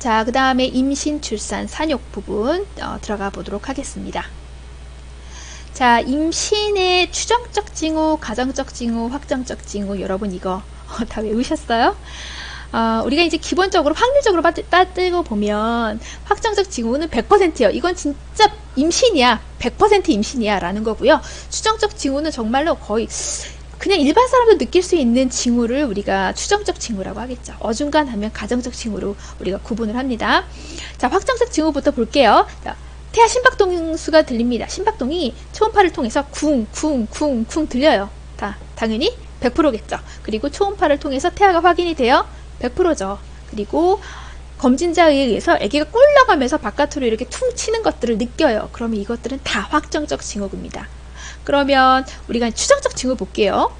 자, 그 다음에 임신, 출산, 산욕 부분 들어가 보도록 하겠습니다. 자, 임신의 추정적 징후, 가정적 징후, 확정적 징후, 여러분 이거 다 외우셨어요? 우리가 이제 기본적으로 확률적으로 따지고 보면 확정적 징후는 100%예요. 이건 진짜 임신이야. 100% 임신이야 라는 거고요. 추정적 징후는 정말로 거의 그냥 일반 사람도 느낄 수 있는 징후를 우리가 추정적 징후라고 하겠죠. 어중간하면 가정적 징후로 우리가 구분을 합니다. 자, 확정적 징후부터 볼게요. 자, 태아 심박동수가 들립니다. 심박동이 초음파를 통해서 쿵쿵쿵쿵 들려요. 당연히 100%겠죠. 그리고 초음파를 통해서 태아가 확인이 돼요. 100%죠. 그리고 검진자에 의해서 아기가 꿀러가면서 바깥으로 이렇게 퉁 치는 것들을 느껴요. 그러면 이것들은 다 확정적 징후입니다. 그러면 우리가 추정적 징후 볼게요.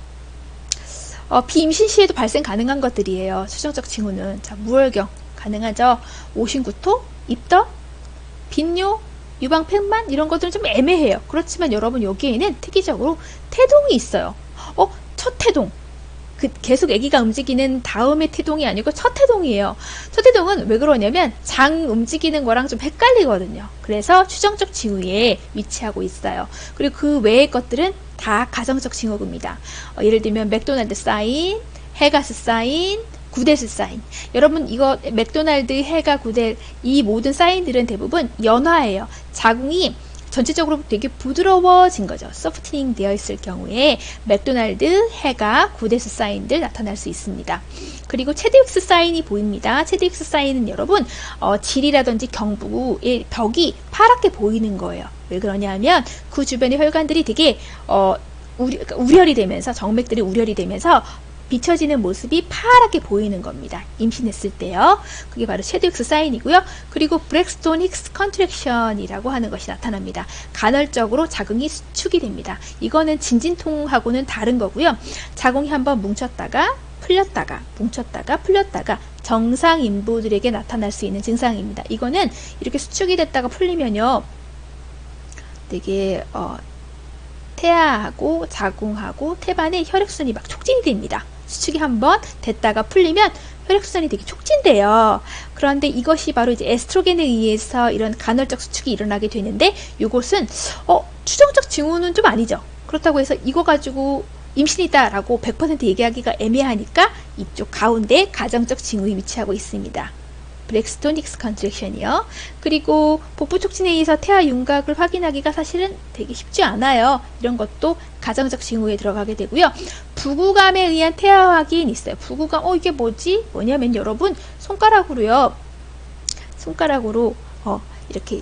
비임신 시에도 발생 가능한 것들이에요. 추정적 징후는. 자, 무월경 가능하죠. 오신구토, 입덧, 빈뇨, 유방팽만 이런 것들은 좀 애매해요. 그렇지만 여러분 여기에는 특이적으로 태동이 있어요. 첫 태동. 계속 아기가 움직이는 다음의 태동이 아니고 첫 태동이에요. 첫 태동은 왜 그러냐면 장 움직이는 거랑 좀 헷갈리거든요. 그래서 추정적 징후에 위치하고 있어요. 그리고 그 외의 것들은 다 가정적 징후입니다. 예를 들면 맥도날드 사인, 해가스 사인, 구데스 사인. 여러분 이거 맥도날드, 해가, 구데 이 모든 사인들은 대부분 연화예요. 자궁이 전체적으로 되게 부드러워진 거죠. 소프트닝 되어 있을 경우에 맥도날드, 해가, 구데스 사인들 나타날 수 있습니다. 그리고 체드윅스 사인이 보입니다. 체드윅스 사인은 여러분 질이라든지 경부의 벽이 파랗게 보이는 거예요. 왜 그러냐 하면 그 주변의 혈관들이 되게 우열이 되면서 정맥들이 우열이 되면서 비춰지는 모습이 파랗게 보이는 겁니다. 임신했을 때요. 그게 바로 체드윅스 사인이고요. 그리고 브렉스톤 힉스 컨트랙션이라고 하는 것이 나타납니다. 간헐적으로 자궁이 수축이 됩니다. 이거는 진진통하고는 다른 거고요. 자궁이 한번 뭉쳤다가 풀렸다가 뭉쳤다가 풀렸다가 정상 인부들에게 나타날 수 있는 증상입니다. 이거는 이렇게 수축이 됐다가 풀리면요. 되게 태아하고 자궁하고 태반의 혈액순이 막 촉진이 됩니다. 수축이 한번 됐다가 풀리면 혈액순환이 되게 촉진돼요. 그런데 이것이 바로 이제 에스트로겐에 의해서 이런 간헐적 수축이 일어나게 되는데 이것은 추정적 징후는 좀 아니죠. 그렇다고 해서 이거 가지고 임신이다 라고 100% 얘기하기가 애매하니까 이쪽 가운데 가정적 징후에 위치하고 있습니다. 브렉스톤 힉스 컨트랙션이요. 그리고 복부 촉진에 의해서 태아 윤곽을 확인하기가 사실은 되게 쉽지 않아요. 이런 것도 가정적 징후에 들어가게 되고요. 부구감에 의한 태아 확인이 있어요. 부구감, 이게 뭐지? 뭐냐면 여러분 손가락으로 이렇게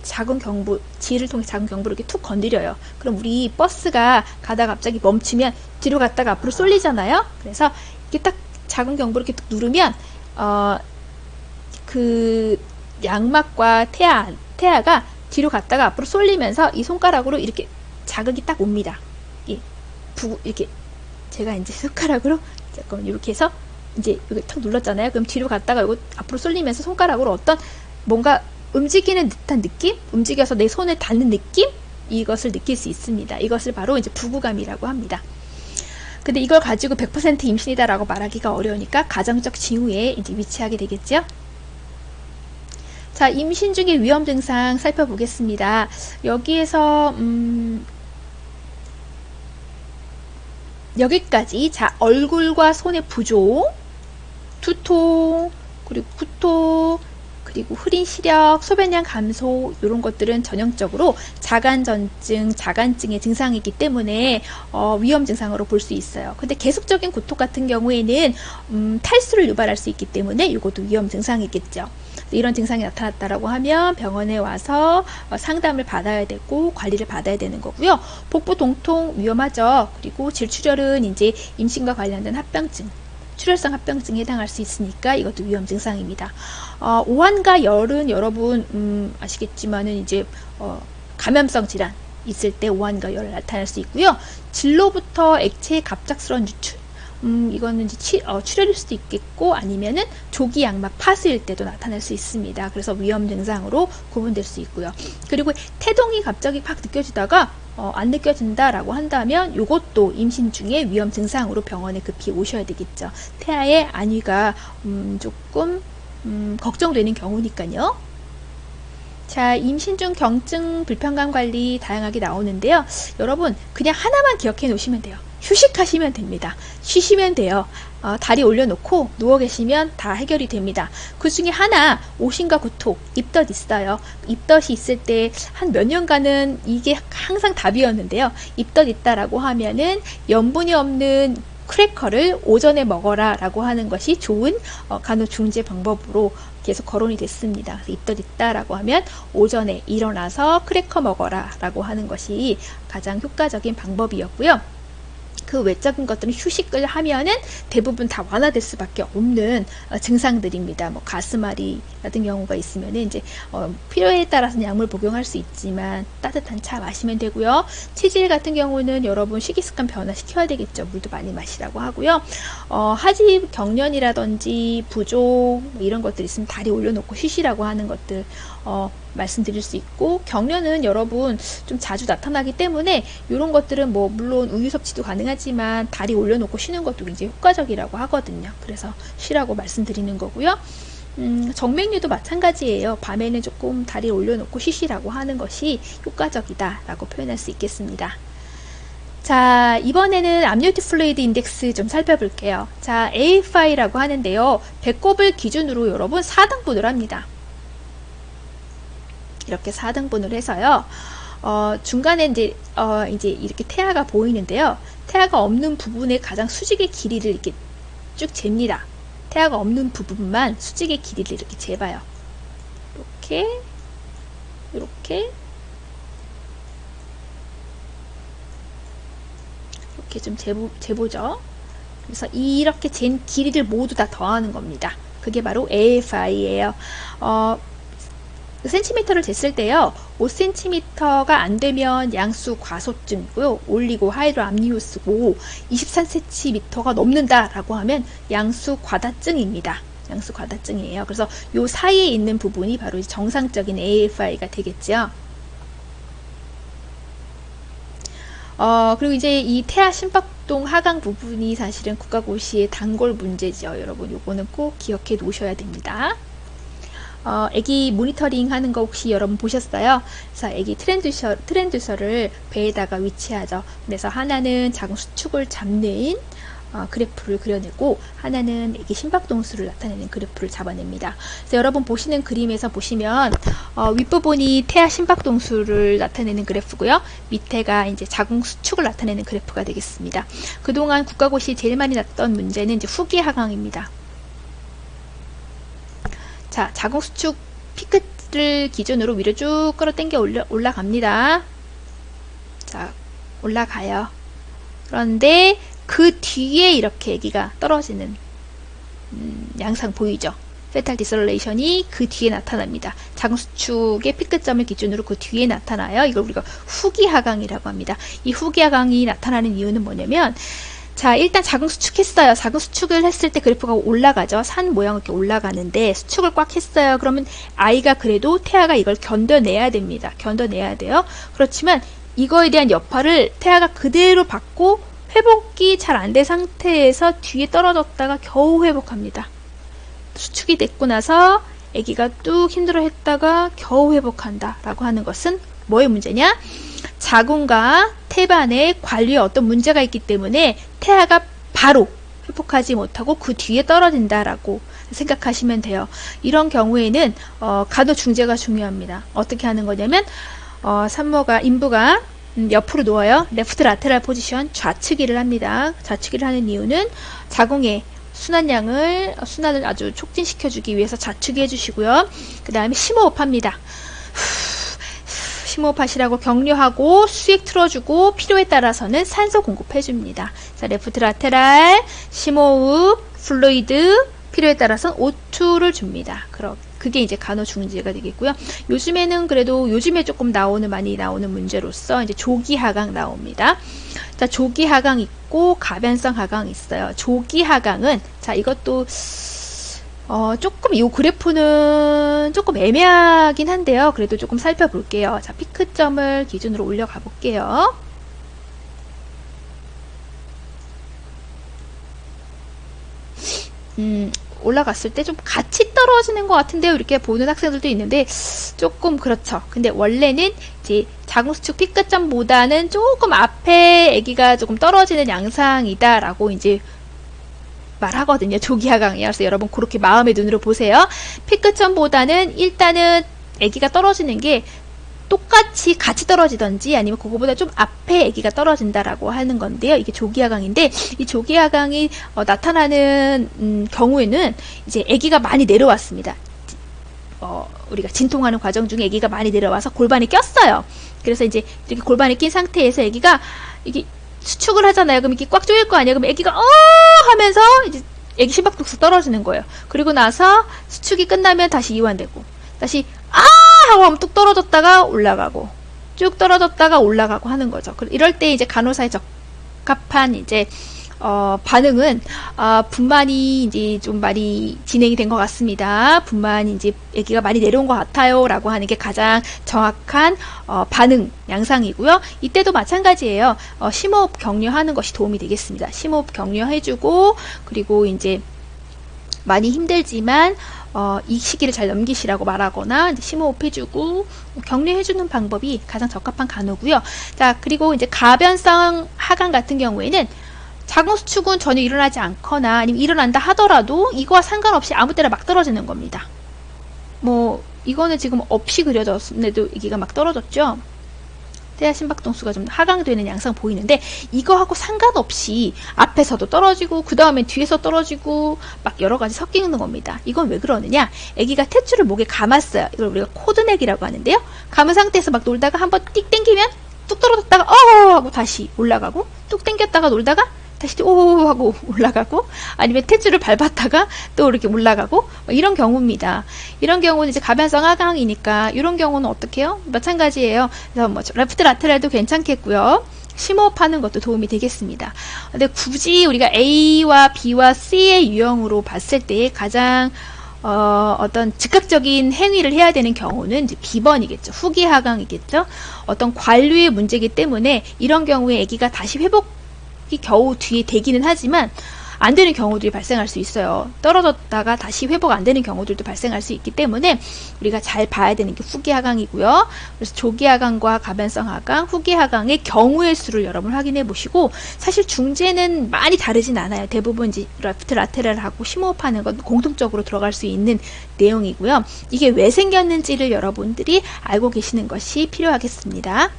자궁 경부, 지를 통해 자궁 경부를 이렇게 툭 건드려요. 그럼 우리 버스가 가다가 갑자기 멈추면 뒤로 갔다가 앞으로 쏠리잖아요. 그래서 이렇게 딱 자궁 경부를 이렇게 누르면 그 양막과 태아가 뒤로 갔다가 앞으로 쏠리면서 이 손가락으로 이렇게 자극이 딱 옵니다. 이렇게 제가 이제 손가락으로 잠깐 이렇게 해서 이제 여기 탁 눌렀잖아요. 그럼 뒤로 갔다가 이거 앞으로 쏠리면서 손가락으로 어떤 뭔가 움직이는 듯한 느낌, 움직여서 내 손에 닿는 느낌, 이것을 느낄 수 있습니다. 이것을 바로 이제 부구감이라고 합니다. 근데 이걸 가지고 100% 임신이다라고 말하기가 어려우니까 가정적 징후에 이제 위치하게 되겠죠. 자, 임신 중의 위험 증상 살펴보겠습니다. 여기에서 여기까지. 자, 얼굴과 손의 부종, 두통, 그리고 구토, 그리고 흐린 시력, 소변량 감소, 이런 것들은 전형적으로 자간전증, 자간증의 증상이기 때문에 위험 증상으로 볼 수 있어요. 근데 계속적인 구토 같은 경우에는 탈수를 유발할 수 있기 때문에 이것도 위험 증상이겠죠. 이런 증상이 나타났다라고 하면 병원에 와서 상담을 받아야 되고 관리를 받아야 되는 거고요. 복부 동통 위험하죠. 그리고 질출혈은 이제 임신과 관련된 합병증, 출혈성 합병증에 해당할 수 있으니까 이것도 위험 증상입니다. 오한과 열은 여러분 아시겠지만은 이제 감염성 질환 있을 때 오한과 열 나타날 수 있고요. 질로부터 액체의 갑작스러운 유출, 이거는 이제 출혈일 수도 있겠고 아니면은 조기 양막 파수일 때도 나타날 수 있습니다. 그래서 위험 증상으로 구분될 수 있고요. 그리고 태동이 갑자기 팍 느껴지다가 안 느껴진다라고 한다면 이것도 임신 중에 위험 증상으로 병원에 급히 오셔야 되겠죠. 태아의 안위가 조금 걱정되는 경우니까요. 자, 임신 중 경증 불편감 관리 다양하게 나오는데요. 여러분 그냥 하나만 기억해 놓으시면 돼요. 휴식하시면 됩니다. 쉬시면 돼요. 다리 올려놓고 누워 계시면 다 해결이 됩니다. 그 중에 하나, 오심과 구토, 입덧 있어요. 입덧이 있을 때 한 몇 년간은 이게 항상 답이었는데요. 입덧 있다라고 하면은 염분이 없는 크래커를 오전에 먹어라 라고 하는 것이 좋은 간호중재 방법으로 계속 거론이 됐습니다. 그래서 입덧 있다라고 하면 오전에 일어나서 크래커 먹어라 라고 하는 것이 가장 효과적인 방법이었고요. 그 외적인 것들은 휴식을 하면은 대부분 다 완화될 수밖에 없는 증상들입니다. 뭐 가슴앓이 같은 경우가 있으면 이제 필요에 따라서는 약물 복용할 수 있지만 따뜻한 차 마시면 되고요. 치질 같은 경우는 여러분 식이습관 변화시켜야 되겠죠. 물도 많이 마시라고 하고요. 하지 경련이라든지 부종 이런 것들 있으면 다리 올려놓고 쉬시라고 하는 것들 말씀드릴 수 있고, 경련은 여러분 좀 자주 나타나기 때문에 이런 것들은 뭐 물론 우유 섭취도 가능하지만 다리 올려놓고 쉬는 것도 굉장히 효과적이라고 하거든요. 그래서 쉬라고 말씀드리는 거고요. 정맥류도 마찬가지예요. 밤에는 조금 다리 올려놓고 쉬시라고 하는 것이 효과적이다 라고 표현할 수 있겠습니다. 자, 이번에는 암니오틱 플루이드 인덱스 좀 살펴볼게요. 자, AFI라고 하는데요. 배꼽을 기준으로 여러분 4등분을 합니다. 이렇게 4등분을 해서요. 중간에 이제 이렇게 태아가 보이는데요. 태아가 없는 부분에 가장 수직의 길이를 이렇게 쭉 잽니다. 태아가 없는 부분만 수직의 길이를 이렇게 재봐요. 이렇게 좀 재보죠. 그래서 이렇게 잰 길이를 모두 다 더하는 겁니다. 그게 바로 AFI예요. 센티미터를 쟀을 때요, 5cm가 안 되면 양수 과소증이고요, 올리고 하이드로 암니오스고 23cm가 넘는다라고 하면 양수 과다증입니다. 양수 과다증이에요. 그래서 요 사이에 있는 부분이 바로 정상적인 AFI가 되겠죠. 그리고 이제 이 태아 심박동 하강 부분이 사실은 국가고시의 단골 문제죠. 여러분 요거는 꼭 기억해 놓으셔야 됩니다. 애기 모니터링 하는 거 혹시 여러분 보셨어요? 그래서 애기 트랜듀서를 배에다가 위치하죠. 그래서 하나는 작은 수축을 잡는 그래프를 그려내고, 하나는 애기 심박동수를 나타내는 그래프를 잡아냅니다. 그래서 여러분 보시는 그림에서 보시면 윗부분이 태아 심박동수를 나타내는 그래프고요, 밑에가 이제 작은 수축을 나타내는 그래프가 되겠습니다. 그동안 국가고시 제일 많이 났던 문제는 이제 후기 하강입니다. 자, 자궁수축 피끝을 기준으로 위로 쭉 끌어당겨 올라갑니다. 자, 올라가요. 그런데 그 뒤에 이렇게 아기가 떨어지는 양상 보이죠? 페탈 디설레이션이 그 뒤에 나타납니다. 자궁수축의 피끝점을 기준으로 그 뒤에 나타나요. 이걸 우리가 후기 하강이라고 합니다. 이 후기 하강이 나타나는 이유는 뭐냐면, 자, 일단 자궁수축했어요. 자궁수축을 했을 때 그래프가 올라가죠. 산 모양으로 이렇게 올라가는데, 수축을 꽉 했어요. 그러면 아이가 그래도 태아가 이걸 견뎌내야 됩니다. 견뎌내야 돼요. 그렇지만 이거에 대한 여파를 태아가 그대로 받고 회복이 잘 안 된 상태에서 뒤에 떨어졌다가 겨우 회복합니다. 수축이 됐고 나서 아기가 뚝 힘들어 했다가 겨우 회복한다 라고 하는 것은 뭐의 문제냐? 자궁과 태반의 관리에 어떤 문제가 있기 때문에 태아가 바로 회복하지 못하고 그 뒤에 떨어진다라고 생각하시면 돼요. 이런 경우에는 간호중재가 중요합니다. 어떻게 하는 거냐면, 인부가 옆으로 누워요. 레프트 라테랄 포지션, 좌측위를 합니다. 좌측위를 하는 이유는 자궁의 순환을 아주 촉진시켜주기 위해서 좌측위 해주시고요. 그 다음에 심호흡합니다. 심호흡하시라고 격려하고 수액 틀어주고, 필요에 따라서는 산소 공급해줍니다. 자, 레프트 라테랄, 심호흡, 플루이드, 필요에 따라서는 O2를 줍니다. 그게 이제 간호중재가 되겠고요. 요즘에 조금 많이 나오는 문제로서 이제 조기 하강 나옵니다. 자, 조기 하강 있고 가변성 하강 있어요. 조기 하강은, 자, 이것도 조금 이 그래프는 조금 애매하긴 한데요. 그래도 조금 살펴볼게요. 자, 피크점을 기준으로 올려가 볼게요. 올라갔을 때 좀 같이 떨어지는 것 같은데요. 이렇게 보는 학생들도 있는데 조금 그렇죠. 근데 원래는 이제 자궁수축 피끝점보다는 조금 앞에 아기가 조금 떨어지는 양상이다라고 이제 말하거든요. 조기하강이요. 그래서 여러분 그렇게 마음의 눈으로 보세요. 피끝점보다는 일단은 아기가 떨어지는 게 똑같이 같이 떨어지던지 아니면 그거보다 좀 앞에 아기가 떨어진다라고 하는 건데요. 이게 조기하강인데 이 조기하강이 나타나는 경우에는 이제 아기가 많이 내려왔습니다. 우리가 진통하는 과정 중에 아기가 많이 내려와서 골반에 꼈어요. 그래서 이제 이렇게 골반에 낀 상태에서 아기가 이게 수축을 하잖아요. 그럼 이렇게 꽉 조일 거 아니에요. 그럼 아기가 하면서 이제 아기 심박독수 떨어지는 거예요. 그리고 나서 수축이 끝나면 다시 이완되고 다시 하고 하면 뚝 떨어졌다가 올라가고 쭉 떨어졌다가 올라가고 하는 거죠. 이럴 때 이제 간호사에 적합한 이제 반응은 분만이 이제 좀 많이 진행이 된 것 같습니다. 분만이 이제 아기가 많이 내려온 것 같아요 라고 하는 게 가장 정확한 반응 양상이고요. 이때도 마찬가지예요. 심호흡 격려하는 것이 도움이 되겠습니다. 심호흡 격려해주고 그리고 이제 많이 힘들지만 이 시기를 잘 넘기시라고 말하거나 이제 심호흡 해주고 격려해주는 방법이 가장 적합한 간호고요. 자, 그리고 이제 가변성 하강 같은 경우에는 자궁수축은 전혀 일어나지 않거나 아니면 일어난다 하더라도 이거와 상관없이 아무 때나 막 떨어지는 겁니다. 뭐 이거는 지금 없이 그려졌는데도 아기가 막 떨어졌죠. 태아 심박동수가 좀 하강되는 양상 보이는데 이거하고 상관없이 앞에서도 떨어지고 그 다음에 뒤에서 떨어지고 막 여러 가지 섞이는 겁니다. 이건 왜 그러느냐? 아기가 탯줄을 목에 감았어요. 이걸 우리가 코드넥이라고 하는데요. 감은 상태에서 막 놀다가 한번 띡 당기면 뚝 떨어졌다가 하고 다시 올라가고 뚝 당겼다가 놀다가 다시 하고 올라가고 아니면 탯줄을 밟았다가 또 이렇게 올라가고 이런 경우입니다. 이런 경우는 이제 가변성 하강이니까 이런 경우는 어떻게 해요? 마찬가지예요. 그래서 뭐 레프트 라테랄도 괜찮겠고요. 심호흡하는 것도 도움이 되겠습니다. 근데 굳이 우리가 A와 B와 C의 유형으로 봤을 때 가장 어떤 즉각적인 행위를 해야 되는 경우는 이제 B번이겠죠. 후기 하강이겠죠. 어떤 관류의 문제이기 때문에 이런 경우에 아기가 다시 회복이 겨우 뒤에 되기는 하지만 안 되는 경우들이 발생할 수 있어요. 떨어졌다가 다시 회복 안 되는 경우들도 발생할 수 있기 때문에 우리가 잘 봐야 되는 게 후기 하강이고요. 그래서 조기 하강과 가변성 하강, 후기 하강의 경우의 수를 여러분 확인해 보시고 사실 중재는 많이 다르진 않아요. 대부분 이제 레프트 라테랄하고 심호흡하는 건 공통적으로 들어갈 수 있는 내용이고요. 이게 왜 생겼는지를 여러분들이 알고 계시는 것이 필요하겠습니다.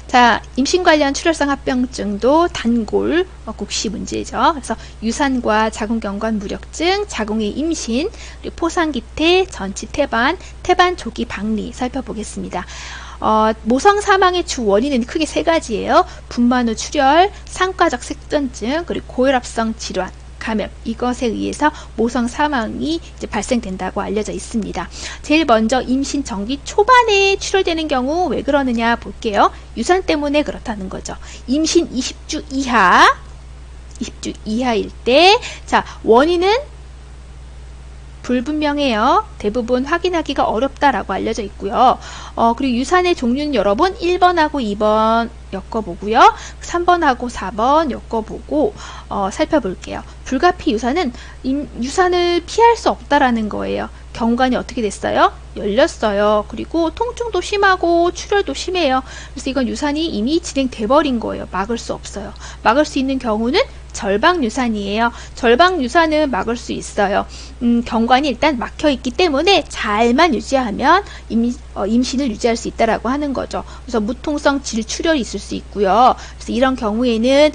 자, 임신 관련 출혈성 합병증도 단골 국시 문제죠. 그래서 유산과 자궁경관 무력증, 자궁의 임신, 그리고 포상기태, 전치 태반, 태반 조기 박리 살펴보겠습니다. 모성 사망의 주 원인은 크게 세 가지예요. 분만 후 출혈, 상과적 색전증, 그리고 고혈압성 질환, 감염, 이것에 의해서 모성 사망이 이제 발생된다고 알려져 있습니다. 제일 먼저 임신 전기 초반에 출혈되는 경우 왜 그러느냐 볼게요. 유산 때문에 그렇다는 거죠. 임신 20주 이하일 때, 자, 원인은 불분명해요. 대부분 확인하기가 어렵다라고 알려져 있고요. 그리고 유산의 종류는 여러분 1번하고 2번 엮어보고요. 3번하고 4번 엮어보고 살펴볼게요. 불가피 유산은 유산을 피할 수 없다라는 거예요. 경관이 어떻게 됐어요? 열렸어요. 그리고 통증도 심하고 출혈도 심해요. 그래서 이건 유산이 이미 진행돼 버린 거예요. 막을 수 없어요. 막을 수 있는 경우는 절방 유산이에요. 절방 유산은 막을 수 있어요. 경관이 일단 막혀 있기 때문에 잘만 유지하면 임신을 유지할 수 있다라고 하는 거죠. 그래서 무통성 질출혈이 있을 수 있고요. 그래서 이런 경우에는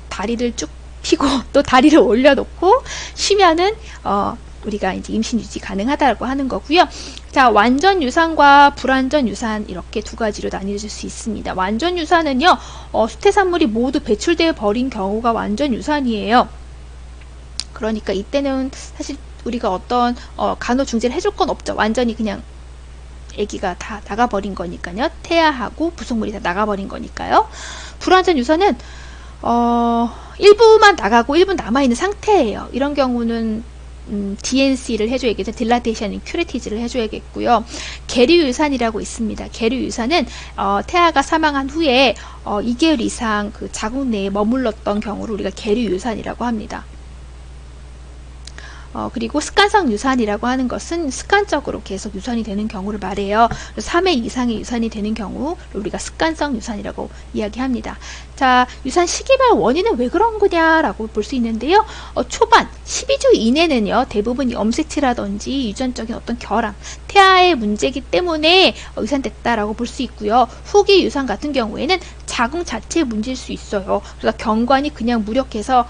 다리를 쭉 펴고 또 다리를 올려놓고 쉬면은 우리가 이제 임신 유지 가능하다고 하는 거고요. 자, 완전 유산과 불완전 유산 이렇게 두 가지로 나뉘어질 수 있습니다. 완전 유산은요, 수태산물이 모두 배출되어 버린 경우가 완전 유산이에요. 그러니까 이때는 사실 우리가 어떤 간호 중재를 해줄 건 없죠. 완전히 그냥 아기가 다 나가버린 거니까요. 태아하고 부속물이 다 나가버린 거니까요. 불완전 유산은 일부만 나가고 일부 남아있는 상태예요. 이런 경우는 DNC를 해줘야겠죠. 딜라테이션 큐레티즈를 해줘야겠고요. 계류 유산이라고 있습니다. 계류 유산은 태아가 사망한 후에 2개월 이상 그 자궁 내에 머물렀던 경우를 우리가 계류 유산이라고 합니다. 그리고 습관성 유산이라고 하는 것은 습관적으로 계속 유산이 되는 경우를 말해요. 3회 이상의 유산이 되는 경우를 우리가 습관성 유산이라고 이야기합니다. 자, 유산 시기별 원인은 왜 그런 거냐라고 볼 수 있는데요. 초반 12주 이내는요, 대부분 염색체라든지 유전적인 어떤 결함, 태아의 문제이기 때문에 유산됐다라고 볼 수 있고요. 후기 유산 같은 경우에는 자궁 자체의 문제일 수 있어요. 그래서 경관이 그냥 무력해서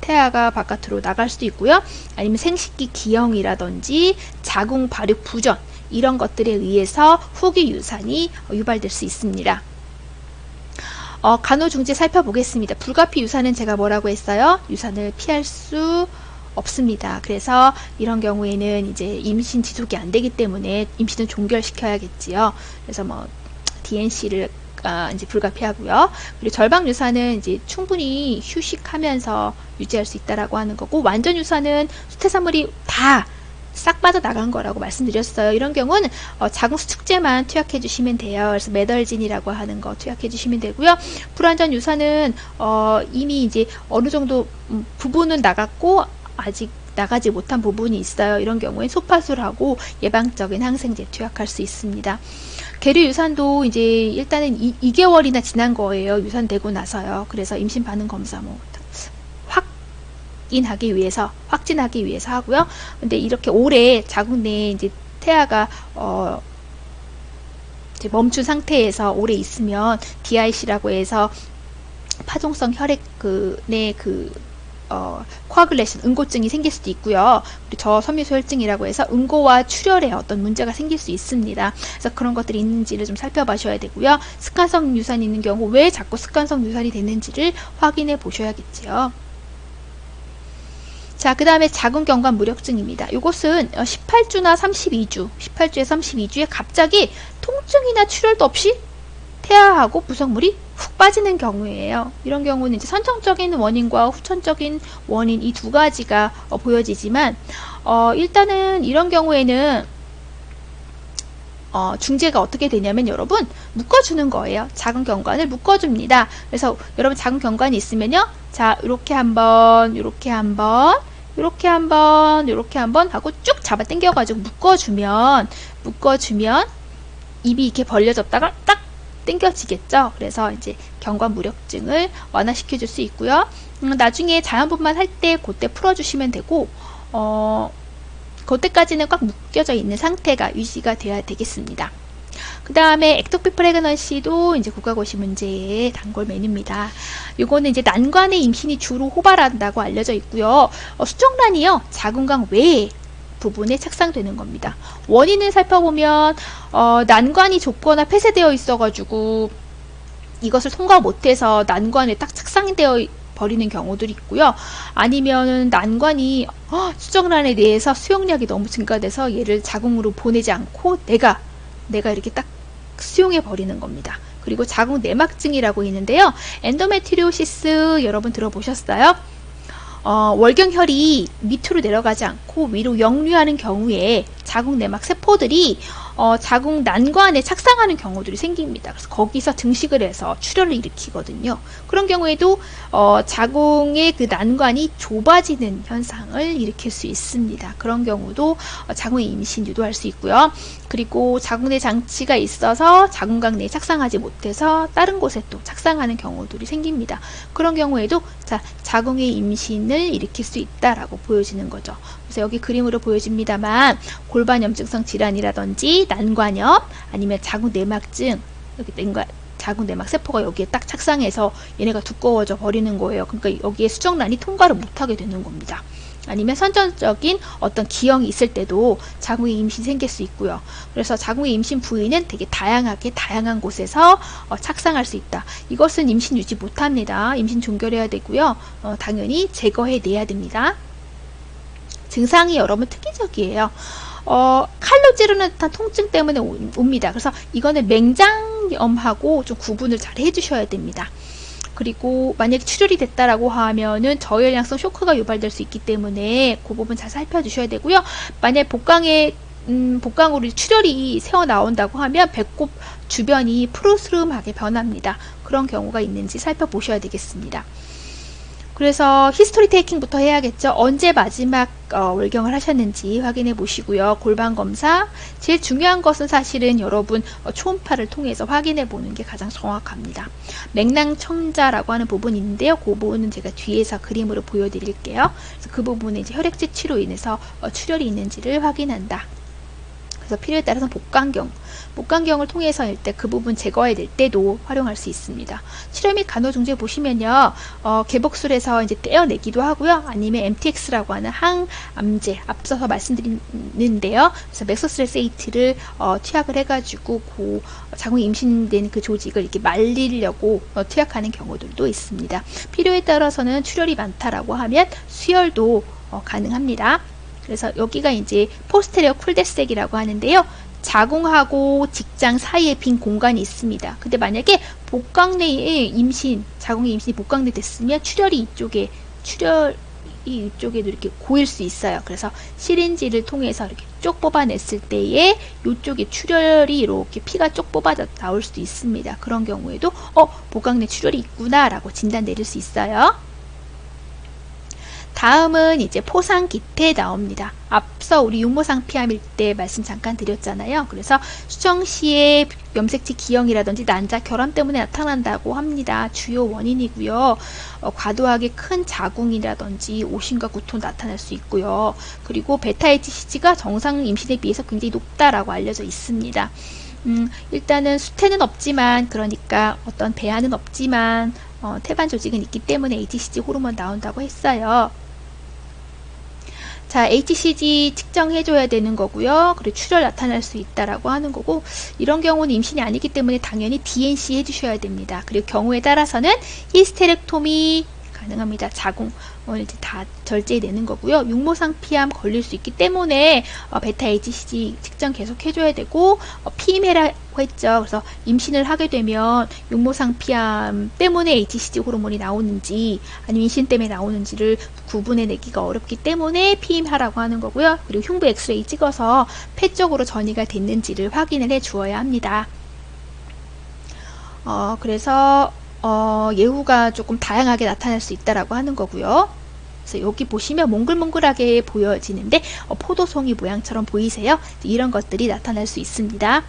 태아가 바깥으로 나갈 수도 있고요. 아니면 생식기 기형이라든지 자궁 발육 부전 이런 것들에 의해서 후기 유산이 유발될 수 있습니다. 간호중재 살펴보겠습니다. 불가피 유산은 제가 뭐라고 했어요? 유산을 피할 수 없습니다. 그래서 이런 경우에는 이제 임신 지속이 안 되기 때문에 임신은 종결시켜야겠지요. 그래서 뭐 DNC를 이제 불가피하고요. 그리고 절방 유산은 이제 충분히 휴식하면서 유지할 수 있다라고 하는 거고, 완전 유산은 수태사물이 다 싹 빠져나간 거라고 말씀드렸어요. 이런 경우는 자궁 수축제만 투약해 주시면 돼요. 그래서 메덜진이라고 하는 거 투약해 주시면 되고요. 불완전 유산은 이미 이제 어느 정도 부분은 나갔고 아직 나가지 못한 부분이 있어요. 이런 경우에 소파술하고 예방적인 항생제 투약할 수 있습니다. 계류 유산도 이제 일단은 2개월이나 지난 거예요. 유산되고 나서요. 그래서 임신 반응 검사 확진하기 위해서 하고요. 근데 이렇게 오래 자궁 내에 이제 태아가 이제 멈춘 상태에서 오래 있으면 DIC라고 해서 파종성 혈액 코아글레이션, 응고증이 생길 수도 있고요. 그리고 저섬유소혈증이라고 해서 응고와 출혈에 어떤 문제가 생길 수 있습니다. 그래서 그런 것들이 있는지를 좀 살펴봐셔야 되고요. 습관성 유산이 있는 경우 왜 자꾸 습관성 유산이 되는지를 확인해 보셔야겠지요. 자, 그 다음에 자궁경관 무력증입니다. 이것은 18주나 32주, 18주에 32주에 갑자기 통증이나 출혈도 없이 태아하고 부속물이 훅 빠지는 경우예요. 이런 경우는 이제 선천적인 원인과 후천적인 원인 이 두 가지가 보여지지만 일단은 이런 경우에는 중재가 어떻게 되냐면 여러분 묶어주는 거예요. 자궁경관을 묶어줍니다. 그래서 여러분 자궁경관이 있으면요, 자 이렇게 한번, 이렇게 한번, 이렇게 한번, 이렇게 한번 하고 쭉 잡아 당겨가지고 묶어주면 입이 이렇게 벌려졌다가 딱 당겨지겠죠. 그래서 이제 경관 무력증을 완화시켜 줄 수 있고요. 나중에 자연분만 할 때 그때 풀어주시면 되고 그때까지는 꽉 묶여져 있는 상태가 유지가 되어야 되겠습니다. 그 다음에 액토피 프레그넌시도 이제 국가고시 문제의 단골 메뉴입니다. 요거는 이제 난관의 임신이 주로 호발한다고 알려져 있고요. 수정란이요, 자궁관 외에 부분에 착상되는 겁니다. 원인을 살펴보면 난관이 좁거나 폐쇄되어 있어가지고 이것을 통과 못해서 난관에 딱 착상되어 버리는 경우들이 있고요. 아니면 난관이 수정란에 대해서 수용력이 너무 증가돼서 얘를 자궁으로 보내지 않고 내가 이렇게 딱 수용해 버리는 겁니다. 그리고 자궁 내막증이라고 있는데요. 엔도메트리오시스 여러분 들어보셨어요? 월경혈이 밑으로 내려가지 않고 위로 역류하는 경우에 자궁 내막 세포들이 자궁 난관에 착상하는 경우들이 생깁니다. 그래서 거기서 증식을 해서 출혈을 일으키거든요. 그런 경우에도 자궁의 그 난관이 좁아지는 현상을 일으킬 수 있습니다. 그런 경우도 자궁의 임신 유도할 수 있고요. 그리고 자궁 내 장치가 있어서 자궁각 내에 착상하지 못해서 다른 곳에 또 착상하는 경우들이 생깁니다. 그런 경우에도 자궁의 임신을 일으킬 수 있다라고 보여지는 거죠. 그래서 여기 그림으로 보여집니다만 골반염증성 질환이라든지 난관염 아니면 자궁 내막증, 여기 자궁 내막 세포가 여기에 딱 착상해서 얘네가 두꺼워져 버리는 거예요. 그러니까 여기에 수정란이 통과를 못하게 되는 겁니다. 아니면 선천적인 어떤 기형이 있을 때도 자궁의 임신이 생길 수 있고요. 그래서 자궁의 임신 부위는 되게 다양한 곳에서 착상할 수 있다. 이것은 임신 유지 못합니다. 임신 종결해야 되고요. 당연히 제거해 내야 됩니다. 증상이 여러분 특이적이에요. 칼로 찌르는 듯한 통증 때문에 옵니다. 그래서 이거는 맹장염하고 좀 구분을 잘 해주셔야 됩니다. 그리고 만약에 출혈이 됐다라고 하면은 저혈량성 쇼크가 유발될 수 있기 때문에 그 부분 잘 살펴주셔야 되고요. 만약 복강으로 출혈이 새어 나온다고 하면 배꼽 주변이 푸르스름하게 변합니다. 그런 경우가 있는지 살펴보셔야 되겠습니다. 그래서 히스토리 테이킹부터 해야겠죠. 언제 마지막 월경을 하셨는지 확인해 보시고요. 골반 검사, 제일 중요한 것은 사실은 여러분 초음파를 통해서 확인해 보는 게 가장 정확합니다. 맥낭청자라고 하는 부분이 있는데요. 그 부분은 제가 뒤에서 그림으로 보여드릴게요. 그래서 그 부분에 이제 혈액질 치로 인해서 출혈이 있는지를 확인한다. 그래서 필요에 따라서 복강경을 통해서 일때 그 부분 제거해 낼 때도 활용할 수 있습니다. 치료 및 간호중재 보시면요, 개복술에서 이제 떼어내기도 하고요, 아니면 MTX라고 하는 항암제, 앞서서 말씀드리는데요. 그래서 맥소스레세이트를 투약을 해가지고 자궁이 임신된 그 조직을 이렇게 말리려고 투약하는 경우들도 있습니다. 필요에 따라서는 출혈이 많다라고 하면 수혈도 가능합니다. 그래서 여기가 이제 포스테리어 쿨데색이라고 하는데요. 자궁하고 직장 사이에 빈 공간이 있습니다. 근데 만약에 복강 내에 자궁의 임신이 복강 내에 됐으면 출혈이 이쪽에도 이렇게 고일 수 있어요. 그래서 시린지를 통해서 이렇게 쪽 뽑아냈을 때에 이쪽에 출혈이 이렇게 피가 쪽 뽑아 나올 수도 있습니다. 그런 경우에도 복강 내 출혈이 있구나 라고 진단 내릴 수 있어요. 다음은 이제 포상 기태 나옵니다. 앞서 우리 육모상피암일 때 말씀 잠깐 드렸잖아요. 그래서 수정 시에 염색체 기형이라든지 난자, 결함 때문에 나타난다고 합니다. 주요 원인이고요. 과도하게 큰 자궁이라든지 오심과 구토 나타날 수 있고요. 그리고 베타 HCG가 정상 임신에 비해서 굉장히 높다라고 알려져 있습니다. 일단은 수태는 없지만, 그러니까 어떤 배아는 없지만 태반 조직은 있기 때문에 HCG 호르몬 나온다고 했어요. 자, HCG 측정해줘야 되는 거고요. 그리고 출혈 나타날 수 있다라고 하는 거고, 이런 경우는 임신이 아니기 때문에 당연히 DNC 해주셔야 됩니다. 그리고 경우에 따라서는 히스테렉토미 가능합니다. 자궁 이제 다 절제되는 거고요. 육모상피암 걸릴 수 있기 때문에 베타 HCG 측정 계속 해줘야 되고, 피임해라고 했죠. 그래서 임신을 하게 되면 육모상피암 때문에 HCG 호르몬이 나오는지 아니면 임신 때문에 나오는지를 구분해내기가 어렵기 때문에 피임하라고 하는 거고요. 그리고 흉부 엑스레이 찍어서 폐 쪽으로 전이가 됐는지를 확인을 해 주어야 합니다. 그래서 예후가 조금 다양하게 나타날 수 있다라고 하는 거고요. 그래서 여기 보시면 몽글몽글하게 보여지는데 포도송이 모양처럼 보이세요? 이런 것들이 나타날 수 있습니다.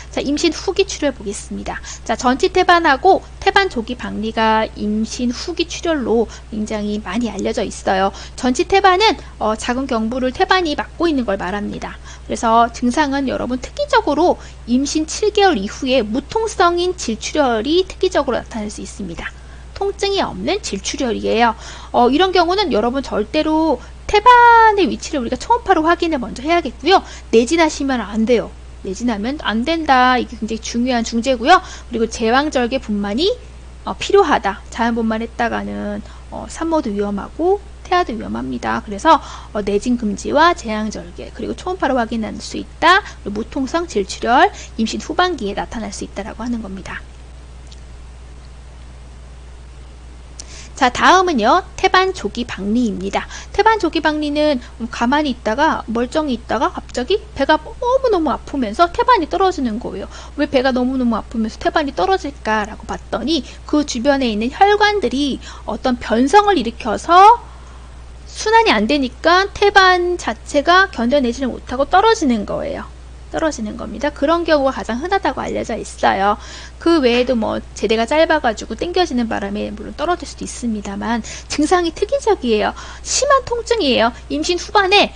자, 임신 후기 출혈 보겠습니다. 자, 전치 태반하고 태반 조기 박리가 임신 후기 출혈로 굉장히 많이 알려져 있어요. 전치 태반은 자궁 경부를 태반이 막고 있는 걸 말합니다. 그래서 증상은 여러분 특이적으로 임신 7개월 이후에 무통성인 질출혈이 특이적으로 나타날 수 있습니다. 통증이 없는 질출혈이에요. 이런 경우는 여러분 절대로 태반의 위치를 우리가 초음파로 확인을 먼저 해야겠고요. 내진하시면 안 돼요. 내진하면 안 된다. 이게 굉장히 중요한 중재고요. 그리고 제왕절개 분만이 필요하다. 자연분만 했다가는 산모도 위험하고 태아도 위험합니다. 그래서 내진 금지와 제왕절개, 그리고 초음파로 확인할 수 있다. 그리고 무통성 질출혈, 임신 후반기에 나타날 수 있다라고 하는 겁니다. 자, 다음은요, 태반 조기 박리입니다. 태반 조기 박리는 가만히 있다가 멀쩡히 있다가 갑자기 배가 너무너무 아프면서 태반이 떨어지는 거예요. 왜 배가 너무너무 아프면서 태반이 떨어질까라고 봤더니 그 주변에 있는 혈관들이 어떤 변성을 일으켜서 순환이 안 되니까 태반 자체가 견뎌내지를 못하고 떨어지는 거예요. 떨어지는 겁니다. 그런 경우가 가장 흔하다고 알려져 있어요. 그 외에도 제대가 짧아가지고 당겨지는 바람에 물론 떨어질 수도 있습니다만 증상이 특이적이에요. 심한 통증이에요. 임신 후반에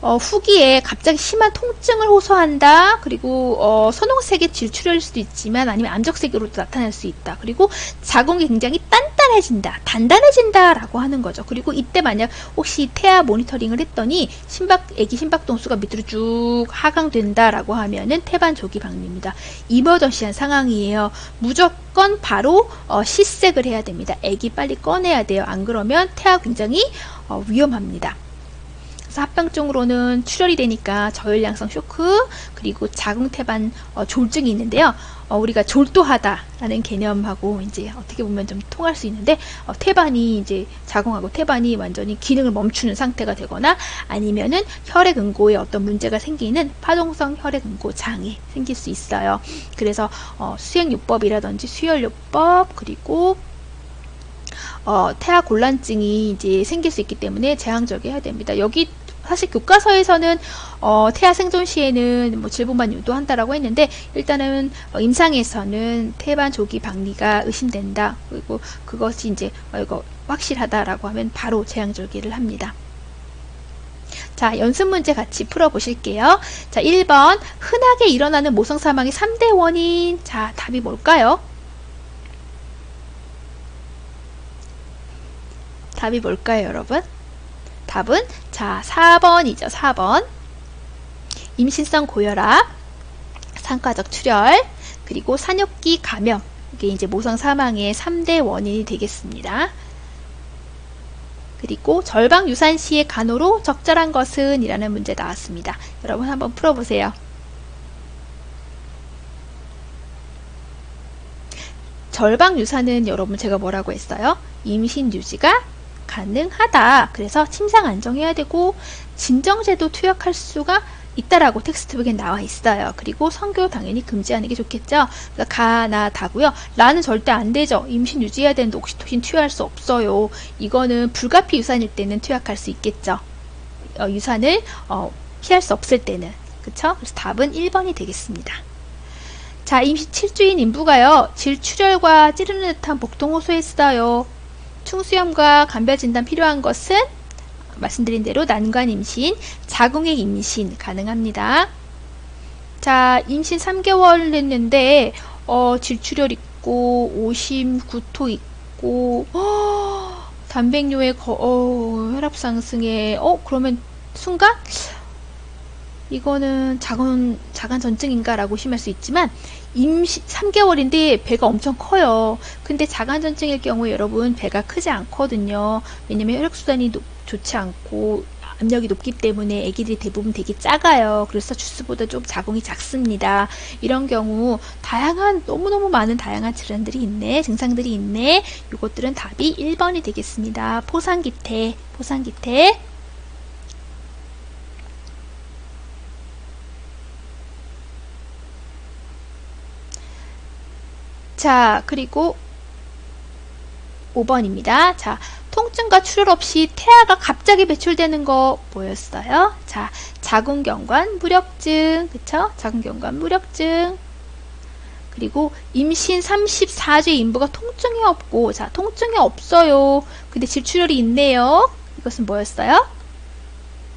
후기에 갑자기 심한 통증을 호소한다. 그리고 선홍색의 질출혈일 수도 있지만 아니면 암적색으로도 나타날 수 있다. 그리고 자궁이 굉장히 단단해진다, 단단해진다 라고 하는 거죠. 그리고 이때 만약 혹시 태아 모니터링을 했더니 애기 심박동수가 밑으로 쭉 하강된다 라고 하면은 태반 조기 박리입니다. 이머전시한 상황이에요. 무조건 바로 시색을 해야 됩니다. 애기 빨리 꺼내야 돼요. 안 그러면 태아 굉장히 위험합니다. 그래서 합병증으로는 출혈이 되니까 저혈량성 쇼크, 그리고 자궁태반 졸증이 있는데요. 우리가 졸도하다라는 개념하고 이제 어떻게 보면 좀 통할 수 있는데, 태반이 이제 자궁하고 태반이 완전히 기능을 멈추는 상태가 되거나 아니면은 혈액응고에 어떤 문제가 생기는 파동성 혈액응고 장애 생길 수 있어요. 그래서 수행요법이라든지 수혈요법, 그리고 태아 곤란증이 이제 생길 수 있기 때문에 제왕절개해야 됩니다. 여기 사실 교과서에서는 태아 생존 시에는 뭐 질본만 유도한다라고 했는데, 일단은 임상에서는 태반 조기 박리가 의심된다, 그리고 그것이 이제 이거 확실하다라고 하면 바로 제왕절개를 합니다. 자, 연습 문제 같이 풀어보실게요. 자, 1번 흔하게 일어나는 모성 사망의 3대 원인. 자, 답이 뭘까요? 답이 뭘까요, 여러분? 답은 자 4번이죠. 4번 임신성 고혈압, 상가적 출혈, 그리고 산욕기 감염, 이게 이제 모성 사망의 3대 원인이 되겠습니다. 그리고 절방 유산 시의 간호로 적절한 것은? 이라는 문제 나왔습니다. 여러분 한번 풀어보세요. 절방 유산은 여러분 제가 뭐라고 했어요? 임신 유지가 가능하다. 그래서 침상 안정해야 되고 진정제도 투약할 수가 있다라고 텍스트북에 나와 있어요. 그리고 성교 당연히 금지하는 게 좋겠죠. 그러니까 가나 다고요. 라는 절대 안 되죠. 임신 유지해야 되는데 옥시토신 투여할 수 없어요. 이거는 불가피 유산일 때는 투약할 수 있겠죠. 유산을 피할 수 없을 때는. 그쵸? 그래서 답은 1번이 되겠습니다. 자, 임신 7주인 인부가요, 질출혈과 찌르는 듯한 복통 호소했어요. 충수염과 간별 진단 필요한 것은? 말씀드린 대로 난관 임신, 자궁의 임신 가능합니다. 자, 임신 3개월 했는데 질출혈 있고 오심, 구토 있고 단백뇨에 혈압 상승에 그러면 순간 이거는 자간 전증인가 라고 의심할 수 있지만, 임신 3개월인데 배가 엄청 커요. 근데 자간 전증일 경우에 여러분 배가 크지 않거든요. 왜냐면 혈액순환이 좋지 않고 압력이 높기 때문에 아기들이 대부분 되게 작아요. 그래서 주스보다 좀 자궁이 작습니다. 이런 경우 너무너무 많은 다양한 질환들이 있네, 증상들이 있네. 이것들은 답이 1번이 되겠습니다. 포상기태. 자, 그리고 5번입니다. 자, 통증과 출혈 없이 태아가 갑자기 배출되는 거 뭐였어요? 자, 자궁경관 무력증, 그쵸? 자궁경관 무력증. 그리고 임신 34주 인부가 통증이 없고, 자, 통증이 없어요. 근데 질출혈이 있네요. 이것은 뭐였어요?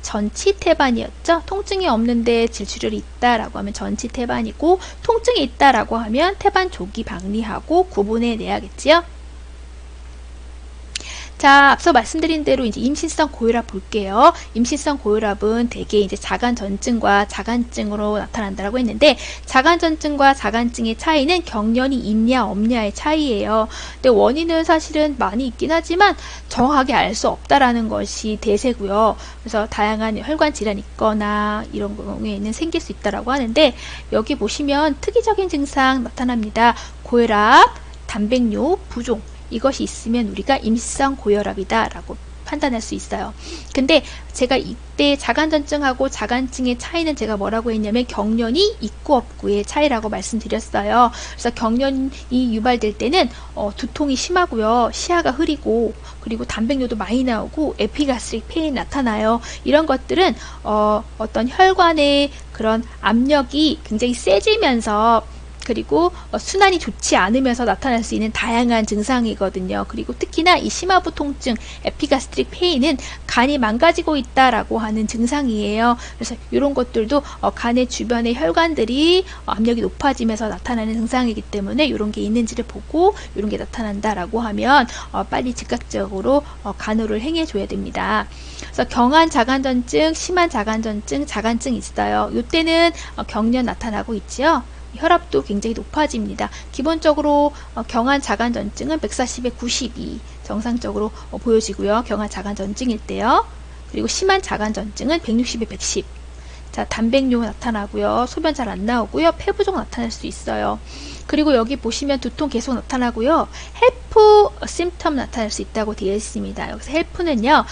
전치태반이었죠. 통증이 없는데 질출혈이 있다라고 하면 전치태반이고, 통증이 있다라고 하면 태반 조기 박리하고 구분해 내야겠지요. 자, 앞서 말씀드린 대로 이제 임신성 고혈압 볼게요. 임신성 고혈압은 대개 이제 자간전증과 자간증으로 나타난다라고 했는데, 자간전증과 자간증의 차이는 경련이 있냐 없냐의 차이예요. 근데 원인은 사실은 많이 있긴 하지만 정확하게 알 수 없다라는 것이 대세고요. 그래서 다양한 혈관 질환이 있거나 이런 경우에는 생길 수 있다라고 하는데, 여기 보시면 특이적인 증상 나타납니다. 고혈압, 단백뇨, 부종, 이것이 있으면 우리가 임신성 고혈압이다 라고 판단할 수 있어요. 근데 제가 이때 자간전증하고 자간증의 차이는 제가 뭐라고 했냐면 경련이 있고 없고의 차이라고 말씀드렸어요. 그래서 경련이 유발될 때는 두통이 심하고요, 시야가 흐리고, 그리고 단백뇨도 많이 나오고 에피가스트릭 페인이 나타나요. 이런 것들은 어떤 혈관의 그런 압력이 굉장히 세지면서, 그리고 순환이 좋지 않으면서 나타날 수 있는 다양한 증상이거든요. 그리고 특히나 이 심화부 통증, 에피가스트릭 페인은 간이 망가지고 있다라고 하는 증상이에요. 그래서 이런 것들도 간의 주변의 혈관들이 압력이 높아지면서 나타나는 증상이기 때문에 이런 게 있는지를 보고 이런 게 나타난다라고 하면 빨리 즉각적으로 간호를 행해줘야 됩니다. 그래서 경한 자간전증, 심한 자간전증, 자간증 있어요. 이때는 경련 나타나고 있지요. 혈압도 굉장히 높아집니다. 기본적으로 경한 자간전증은 140에 92 정상적으로 보여지고요. 경한 자간전증일 때요. 그리고 심한 자간전증은 160에 110. 자, 단백뇨 나타나고요. 소변 잘 안 나오고요. 폐부종 나타날 수 있어요. 그리고 여기 보시면 두통 계속 나타나고요. 헬프 심텀 나타날 수 있다고 되어 있습니다. 여기서 헬프는요.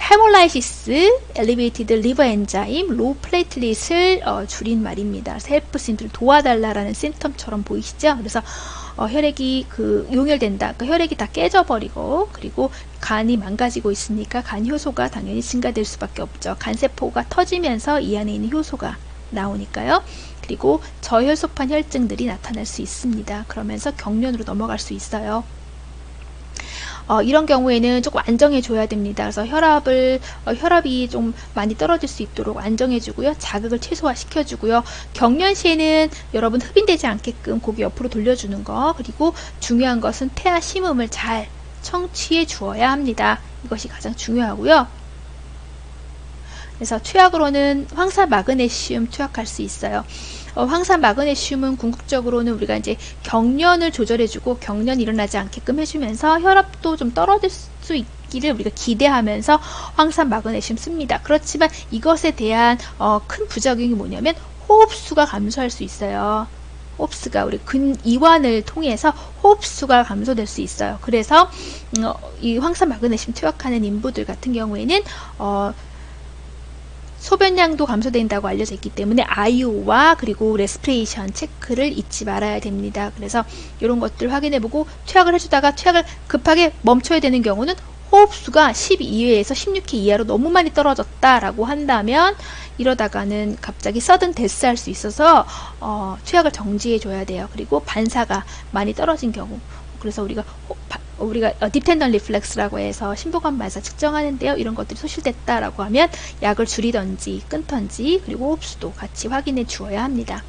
헤몰라이시스, 엘리베이티드 리버 엔자임, 로우 플레이틀릿을 줄인 말입니다. 헬프 심텀 도와달라라는 심텀처럼 보이시죠? 그래서 혈액이 용혈된다. 그러니까 혈액이 다 깨져버리고, 그리고 간이 망가지고 있으니까 간 효소가 당연히 증가될 수밖에 없죠. 간세포가 터지면서 이 안에 있는 효소가 나오니까요. 그리고 저혈소판 혈증들이 나타날 수 있습니다. 그러면서 경련으로 넘어갈 수 있어요. 이런 경우에는 조금 안정해 줘야 됩니다. 그래서 혈압이 좀 많이 떨어질 수 있도록 안정해 주고요. 자극을 최소화 시켜 주고요. 경련 시에는 여러분 흡인되지 않게끔 고개 옆으로 돌려주는 거, 그리고 중요한 것은 태아 심음을 잘 청취해 주어야 합니다. 이것이 가장 중요하고요. 그래서 투약으로는 황산 마그네슘 투약할 수 있어요. 황산 마그네슘은 궁극적으로는 우리가 이제 경련을 조절해주고 경련이 일어나지 않게끔 해주면서 혈압도 좀 떨어질 수 있기를 우리가 기대하면서 황산 마그네슘 씁니다. 그렇지만 이것에 대한 큰 부작용이 뭐냐면 호흡수가 감소할 수 있어요. 호흡수가 우리 근이완을 통해서 호흡수가 감소될 수 있어요. 그래서 이 황산 마그네슘 투약하는 인부들 같은 경우에는 소변량도 감소된다고 알려져 있기 때문에 아이오와 그리고 레스피레이션 체크를 잊지 말아야 됩니다. 그래서 이런 것들 확인해보고 투약을 해주다가 투약을 급하게 멈춰야 되는 경우는 호흡수가 12회에서 16회 이하로 너무 많이 떨어졌다라고 한다면 이러다가는 갑자기 서든 데스할 수 있어서 투약을 정지해줘야 돼요. 그리고 반사가 많이 떨어진 경우, 그래서 우리가 딥텐던 리플렉스라고 해서 심부관 반사 측정하는데요. 이런 것들이 소실됐다라고 하면 약을 줄이던지 끊던지, 그리고 호흡수도 같이 확인해 주어야 합니다.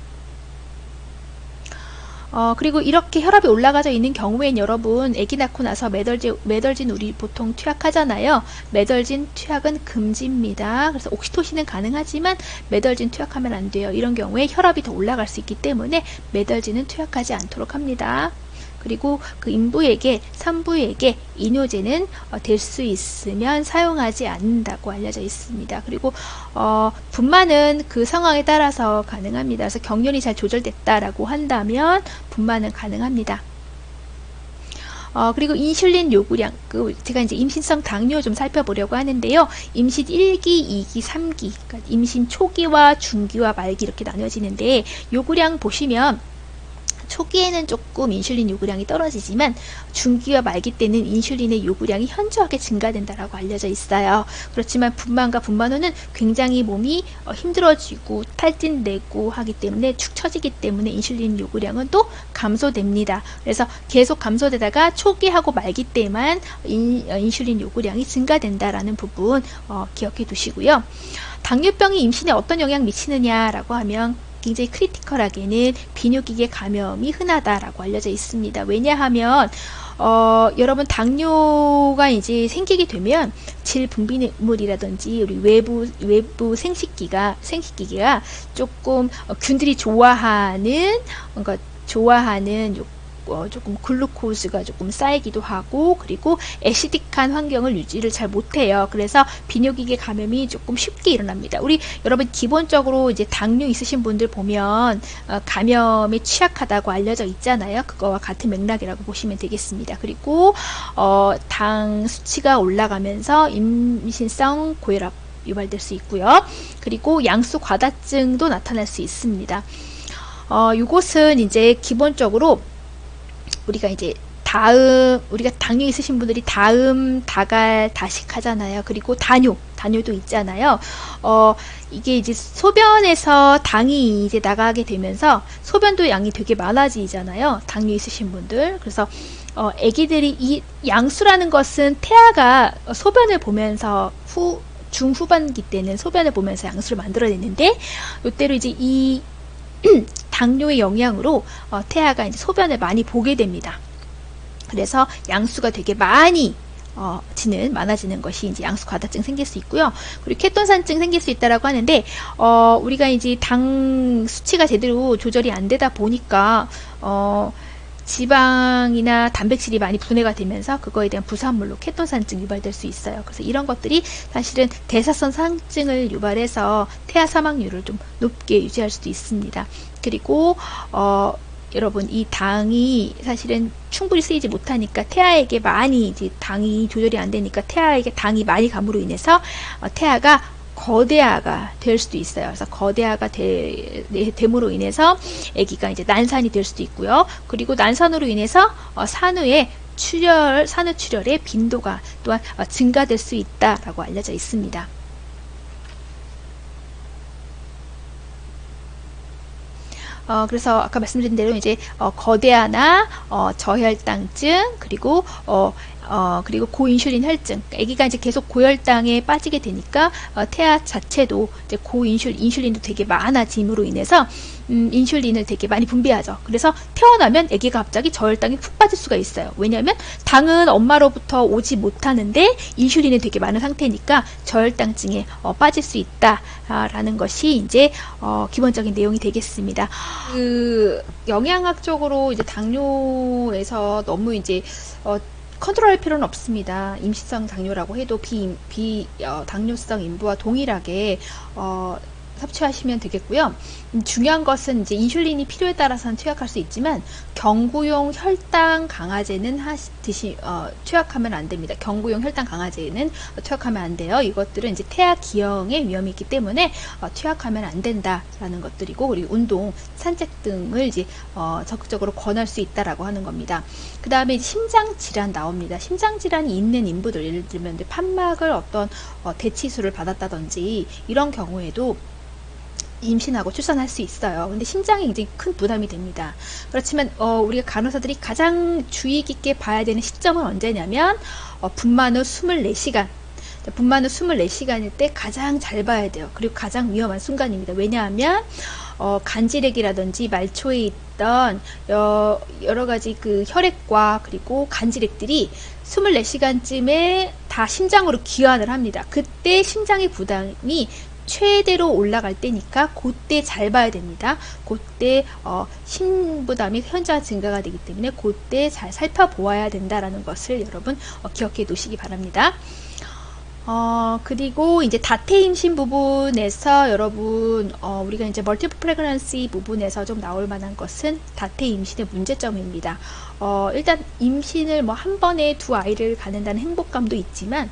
그리고 이렇게 혈압이 올라가져 있는 경우엔 여러분 아기 낳고 나서 메덜진 우리 보통 투약하잖아요. 메덜진 투약은 금지입니다. 그래서 옥시토신은 가능하지만 메덜진 투약하면 안 돼요. 이런 경우에 혈압이 더 올라갈 수 있기 때문에 메덜진은 투약하지 않도록 합니다. 그리고 그 인부에게, 산부에게 이뇨제는 될 수 있으면 사용하지 않는다고 알려져 있습니다. 그리고 분만은 그 상황에 따라서 가능합니다. 그래서 경련이 잘 조절됐다라고 한다면 분만은 가능합니다. 그리고 인슐린 요구량, 제가 이제 임신성 당뇨 좀 살펴보려고 하는데요. 임신 1기, 2기, 3기, 그러니까 임신 초기와 중기와 말기 이렇게 나눠지는데, 요구량 보시면 초기에는 조금 인슐린 요구량이 떨어지지만 중기와 말기 때는 인슐린의 요구량이 현저하게 증가된다라고 알려져 있어요. 그렇지만 분만과 분만 후는 굉장히 몸이 힘들어지고 탈진되고 하기 때문에 축 처지기 때문에 인슐린 요구량은 또 감소됩니다. 그래서 계속 감소되다가 초기하고 말기 때만 인슐린 요구량이 증가된다라는 부분 기억해 두시고요. 당뇨병이 임신에 어떤 영향 미치느냐라고 하면 굉장히 크리티컬하게는 비뇨기계 감염이 흔하다라고 알려져 있습니다. 왜냐하면 여러분 당뇨가 이제 생기게 되면 질분비물이라든지 우리 외부 생식기가 조금 균들이 좋아하는 조금 글루코즈가 조금 쌓이기도 하고, 그리고 애시딕한 환경을 유지를 잘 못해요. 그래서 비뇨기계 감염이 조금 쉽게 일어납니다. 우리 여러분 기본적으로 이제 당뇨 있으신 분들 보면 감염에 취약하다고 알려져 있잖아요. 그거와 같은 맥락이라고 보시면 되겠습니다. 그리고 당 수치가 올라가면서 임신성 고혈압 유발될 수 있고요. 그리고 양수 과다증도 나타날 수 있습니다. 이것은 이제 기본적으로 우리가 당뇨 있으신 분들이 다갈, 다식 하잖아요. 그리고 단뇨도 있잖아요. 이게 이제 소변에서 당이 이제 나가게 되면서 소변도 양이 되게 많아지잖아요. 당뇨 있으신 분들. 그래서 아기들이 이 양수라는 것은 태아가 소변을 보면서 중후반기 때는 소변을 보면서 양수를 만들어내는데, 이때로 이제 이 당뇨의 영향으로 태아가 이제 소변을 많이 보게 됩니다. 그래서 양수가 되게 많아지는 것이 이제 양수 과다증 생길 수 있고요. 그리고 케톤산증 생길 수 있다라고 하는데, 우리가 이제 당 수치가 제대로 조절이 안 되다 보니까 지방이나 단백질이 많이 분해가 되면서 그거에 대한 부산물로 케톤산증 유발될 수 있어요. 그래서 이런 것들이 사실은 대사성 상증을 유발해서 태아 사망률을 좀 높게 유지할 수도 있습니다. 그리고 여러분, 이 당이 사실은 충분히 쓰이지 못하니까 태아에게 많이 이제 당이 조절이 안 되니까 태아에게 당이 많이 감으로 인해서 태아가 거대아가 될 수도 있어요. 그래서 거대아가 됨으로 인해서 아기가 이제 난산이 될 수도 있고요. 그리고 난산으로 인해서 산후의 산후출혈의 빈도가 또한 증가될 수 있다라고 알려져 있습니다. 그래서 아까 말씀드린 대로 이제 거대아나 저혈당증 그리고 그리고 고인슐린 혈증, 아기가 이제 계속 고혈당에 빠지게 되니까 태아 자체도 이제 인슐린도 되게 많아짐으로 인해서 인슐린을 되게 많이 분비하죠. 그래서 태어나면 아기가 갑자기 저혈당이 푹 빠질 수가 있어요. 왜냐하면 당은 엄마로부터 오지 못하는데 인슐린이 되게 많은 상태니까 저혈당증에 빠질 수 있다라는 것이 이제 기본적인 내용이 되겠습니다. 그 영양학적으로 이제 당뇨에서 너무 이제 컨트롤할 필요는 없습니다. 임시성 당뇨라고 해도 당뇨성 인부와 동일하게 섭취하시면 되겠고요. 중요한 것은 이제 인슐린이 필요에 따라서는 투약할 수 있지만 경구용 혈당 강화제는 투약하면 안 됩니다. 경구용 혈당 강화제는 투약하면 안 돼요. 이것들은 이제 태아 기형의 위험이 있기 때문에 투약하면 안 된다라는 것들이고, 그리고 운동, 산책 등을 이제 적극적으로 권할 수 있다라고 하는 겁니다. 그 다음에 심장 질환 나옵니다. 심장 질환이 있는 인부들, 예를 들면 판막을 어떤 대치수를 받았다든지 이런 경우에도 임신하고 출산할 수 있어요. 근데 심장이 굉장히 큰 부담이 됩니다. 그렇지만 우리가 간호사들이 가장 주의 깊게 봐야 되는 시점은 언제냐면 분만 후 24시간. 분만 후 24시간일 때 가장 잘 봐야 돼요. 그리고 가장 위험한 순간입니다. 왜냐하면 간질액이라든지 말초에 있던 여러 가지 그 혈액과 그리고 간질액들이 24시간쯤에 다 심장으로 기환을 합니다. 그때 심장의 부담이 최대로 올라갈 때니까 그때 잘 봐야 됩니다. 그때 심부담이 현저한 증가가 되기 때문에 그때 잘 살펴보아야 된다라는 것을 여러분 기억해 놓으시기 바랍니다. 그리고 이제 다태 임신 부분에서 여러분 우리가 이제 멀티플 프레그넌시 부분에서 좀 나올 만한 것은 다태 임신의 문제점입니다. 일단 임신을 뭐 한 번에 두 아이를 갖는다는 행복감도 있지만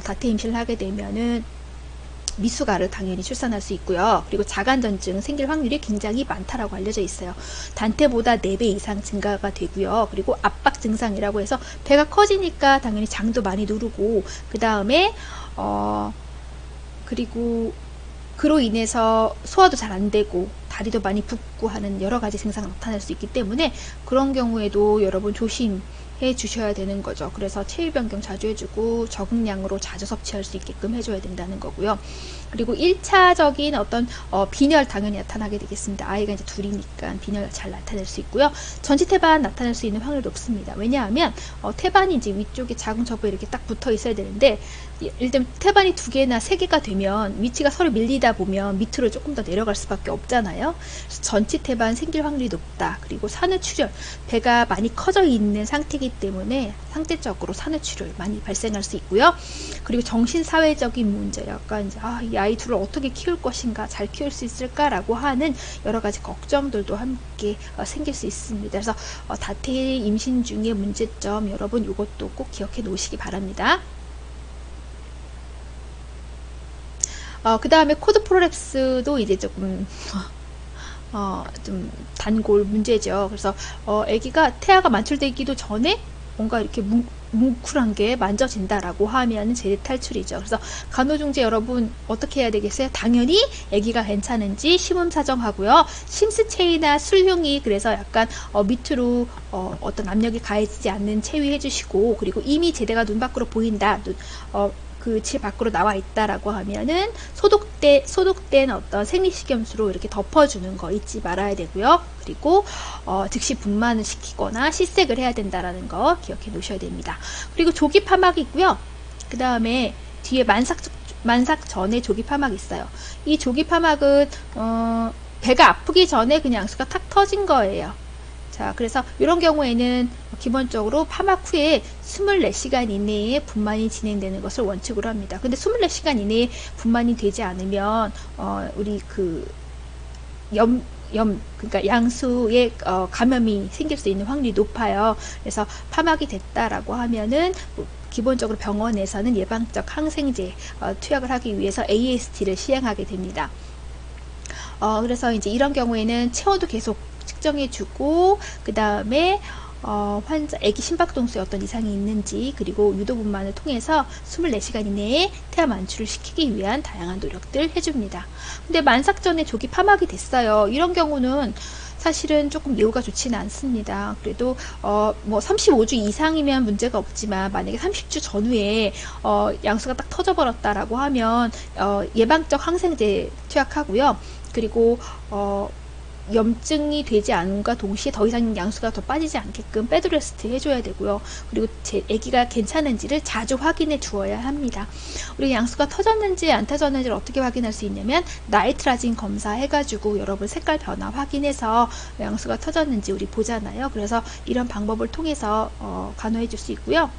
다태 임신을 하게 되면은 미숙아를 당연히 출산할 수 있고요. 그리고 자간전증 생길 확률이 굉장히 많다라고 알려져 있어요. 단태보다 4배 이상 증가가 되고요. 그리고 압박 증상이라고 해서 배가 커지니까 당연히 장도 많이 누르고, 그 다음에 그리고 그로 인해서 소화도 잘 안 되고 다리도 많이 붓고 하는 여러 가지 증상이 나타날 수 있기 때문에 그런 경우에도 여러분 조심해 주셔야 되는 거죠. 그래서 체위 변경 자주 해주고 적응량으로 자주 섭취할 수 있게끔 해줘야 된다는 거고요. 그리고 1차적인 어떤 빈혈 당연히 나타나게 되겠습니다. 아이가 이제 둘이니까 빈혈 잘 나타낼 수 있고요. 전치 태반 나타날 수 있는 확률이 높습니다. 왜냐하면 태반이 이제 위쪽에 작은 저부에 이렇게 딱 붙어 있어야 되는데, 예를 들면 태반이 2개나 3개가 되면 위치가 서로 밀리다 보면 밑으로 조금 더 내려갈 수밖에 없잖아요. 그래서 전치 태반 생길 확률이 높다. 그리고 산후출혈, 배가 많이 커져 있는 상태이기 때문에 상대적으로 산후출혈 많이 발생할 수 있고요. 그리고 정신사회적인 문제, 약간 이제 이 아이 둘을 어떻게 키울 것인가, 잘 키울 수 있을까라고 하는 여러 가지 걱정들도 함께 생길 수 있습니다. 그래서 다태 임신 중의 문제점 여러분 이것도 꼭 기억해 놓으시기 바랍니다. 그 다음에 코드 프롤랩스도 이제 조금 좀 단골 문제죠. 그래서 아기가 태아가 만출되기도 전에 뭔가 이렇게 뭉클한 게 만져진다라고 하면 제대 탈출이죠. 그래서 간호중재 여러분 어떻게 해야 되겠어요? 당연히 아기가 괜찮은지 심음 사정하고요. 심스체이나 술흉이 그래서 약간 밑으로 어떤 압력이 가해지지 않는 체위 해주시고, 그리고 이미 제대가 눈 밖으로 보인다. 그 집 밖으로 나와 있다라고 하면은 소독된 어떤 생리식염수로 이렇게 덮어주는 거 잊지 말아야 되고요. 그리고 즉시 분만을 시키거나 시색을 해야 된다라는 거 기억해 놓으셔야 됩니다. 그리고 조기 파막이 있고요. 그 다음에 뒤에 만삭 전에 조기 파막이 있어요. 이 조기 파막은 배가 아프기 전에 그냥 악수가 탁 터진 거예요. 자, 자, 그래서 이런 경우에는 기본적으로 파막 후에 24시간 이내에 분만이 진행되는 것을 원칙으로 합니다. 근데 24시간 이내에 분만이 되지 않으면 우리 그 그러니까 양수에 감염이 생길 수 있는 확률이 높아요. 그래서 파막이 됐다라고 하면은 기본적으로 병원에서는 예방적 항생제 투약을 하기 위해서 AST를 시행하게 됩니다. 그래서 이제 이런 경우에는 체온도 계속 측정해주고, 그 다음에 환자, 아기 심박동수에 어떤 이상이 있는지, 그리고 유도분만을 통해서 24시간 이내에 태아 만출을 시키기 위한 다양한 노력들 해줍니다. 근데 만삭 전에 조기 파막이 됐어요. 이런 경우는 사실은 조금 예후가 좋지는 않습니다. 그래도 뭐 35주 이상이면 문제가 없지만 만약에 30주 전후에 양수가 딱 터져버렸다라고 하면 예방적 항생제 투약하고요. 그리고 염증이 되지 않음과 동시에 더 이상 양수가 더 빠지지 않게끔 배드레스트 해줘야 되고요. 그리고 제 아기가 괜찮은지를 자주 확인해 주어야 합니다. 우리 양수가 터졌는지 안 터졌는지를 어떻게 확인할 수 있냐면 나이트라진 검사 해가지고 여러분 색깔 변화 확인해서 양수가 터졌는지 우리 보잖아요. 그래서 이런 방법을 통해서 간호해 줄 수 있고요.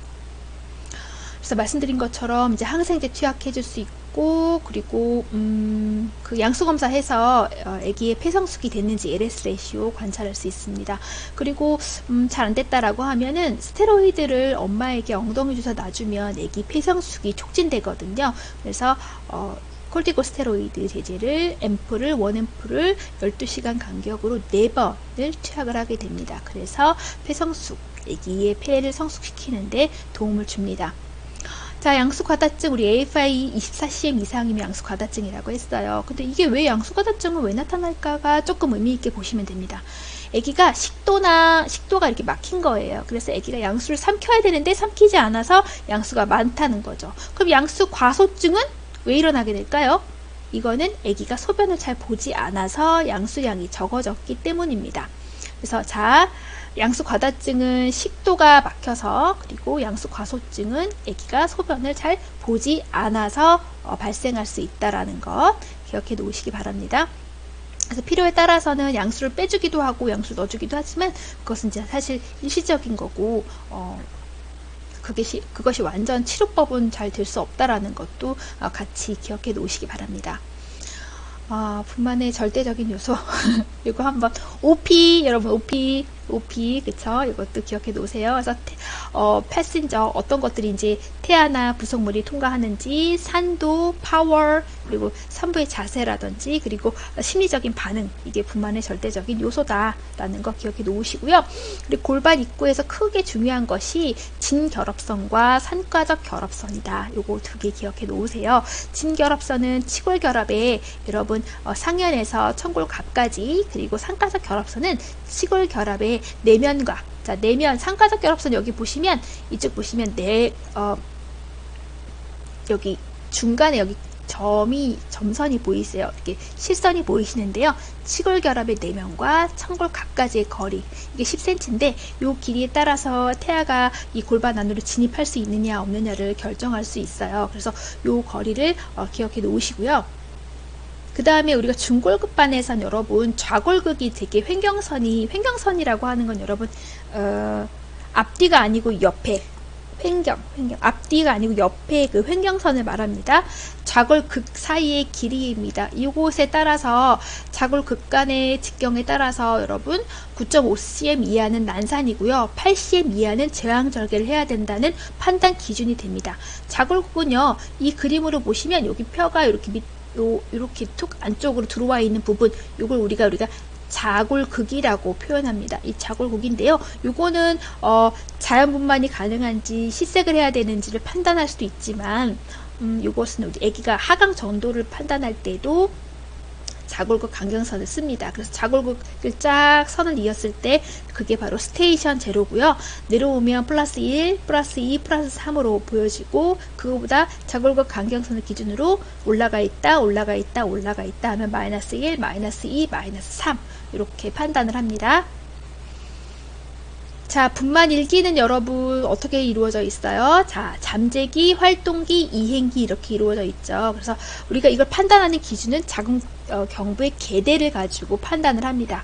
그래서 말씀드린 것처럼 이제 항생제 투약해 줄 수 있고, 그리고 그 양수 검사해서 아기의 폐성숙이 됐는지 LS 레시오 관찰할 수 있습니다. 그리고 잘 안 됐다라고 하면은 스테로이드를 엄마에게 엉덩이 주사 놔주면 아기 폐성숙이 촉진되거든요. 그래서 콜티코스테로이드 제제를 앰플을 1앰플을 12시간 간격으로 4번을 투약을 하게 됩니다. 그래서 폐성숙, 아기의 폐를 성숙시키는데 도움을 줍니다. 자, 양수과다증, 우리 AFI 24cm 이상이면 양수과다증이라고 했어요. 근데 이게 왜 양수과다증은 왜 나타날까가 조금 의미있게 보시면 됩니다. 아기가 식도가 이렇게 막힌 거예요. 그래서 아기가 양수를 삼켜야 되는데 삼키지 않아서 양수가 많다는 거죠. 그럼 양수 과소증은 왜 일어나게 될까요? 이거는 아기가 소변을 잘 보지 않아서 양수량이 적어졌기 때문입니다. 그래서 자, 양수 과다증은 식도가 막혀서, 그리고 양수 과소증은 아기가 소변을 잘 보지 않아서 발생할 수 있다라는 것 기억해 놓으시기 바랍니다. 그래서 필요에 따라서는 양수를 빼주기도 하고 양수를 넣어주기도 하지만 그것은 이제 사실 일시적인 거고 그것이 완전 치료법은 잘 될 수 없다라는 것도 같이 기억해 놓으시기 바랍니다. 분만의 절대적인 요소 이거 한번 OP 여러분 OP 그쵸? 이것도 기억해 놓으세요. 그래서 패신저 어떤 것들이 이제 태아나 부속물이 통과하는지, 산도, 파워, 그리고 산부의 자세라든지, 그리고 심리적인 반응, 이게 분만의 절대적인 요소다라는 거 기억해 놓으시고요. 그리고 골반 입구에서 크게 중요한 것이 진결합선과 산과적 결합선이다. 요거 두 개 기억해 놓으세요. 진결합선은 치골결합에 여러분 상연에서 천골갑까지, 그리고 산과적 결합선은 치골결합의 내면과, 자, 내면 상과적 결합선 여기 보시면, 이쪽 보시면 여기 중간에 여기 점선이 보이세요. 이렇게 실선이 보이시는데요. 치골결합의 내면과 천골갑까지의 거리, 이게 10cm인데 이 길이에 따라서 태아가 이 골반 안으로 진입할 수 있느냐 없느냐를 결정할 수 있어요. 그래서 이 거리를 기억해 놓으시고요. 그 다음에 우리가 중골급반에선 여러분 좌골극이 되게 횡경선이라고 하는 건 여러분 앞뒤가 아니고 옆에 횡경 앞뒤가 아니고 옆에 그 횡경선을 말합니다. 좌골극 사이의 길이입니다. 이곳에 따라서 좌골극 간의 직경에 따라서 여러분 9.5cm 이하는 난산이고요. 8cm 이하는 제왕절개를 해야 된다는 판단 기준이 됩니다. 좌골극은요, 이 그림으로 보시면 여기 뼈가 이렇게 툭 안쪽으로 들어와 있는 부분, 이걸 우리가 자골극이라고 표현합니다. 이 자골극인데요. 요거는 자연분만이 가능한지 시색을 해야 되는지를 판단할 수도 있지만 요것은 우리 아기가 하강 정도를 판단할 때도 자골극 간경선을 씁니다. 그래서 자골극을 쫙 선을 이었을 때 그게 바로 스테이션 제로고요. 내려오면 플러스 1, 플러스 2, 플러스 3으로 보여지고, 그거보다 자골극 간경선을 기준으로 올라가 있다 하면 마이너스 1, 마이너스 2, 마이너스 3 이렇게 판단을 합니다. 자, 분만 일기는 여러분 어떻게 이루어져 있어요? 자, 잠재기, 활동기, 이행기 이렇게 이루어져 있죠. 그래서 우리가 이걸 판단하는 기준은 자궁 경부의 개대를 가지고 판단을 합니다.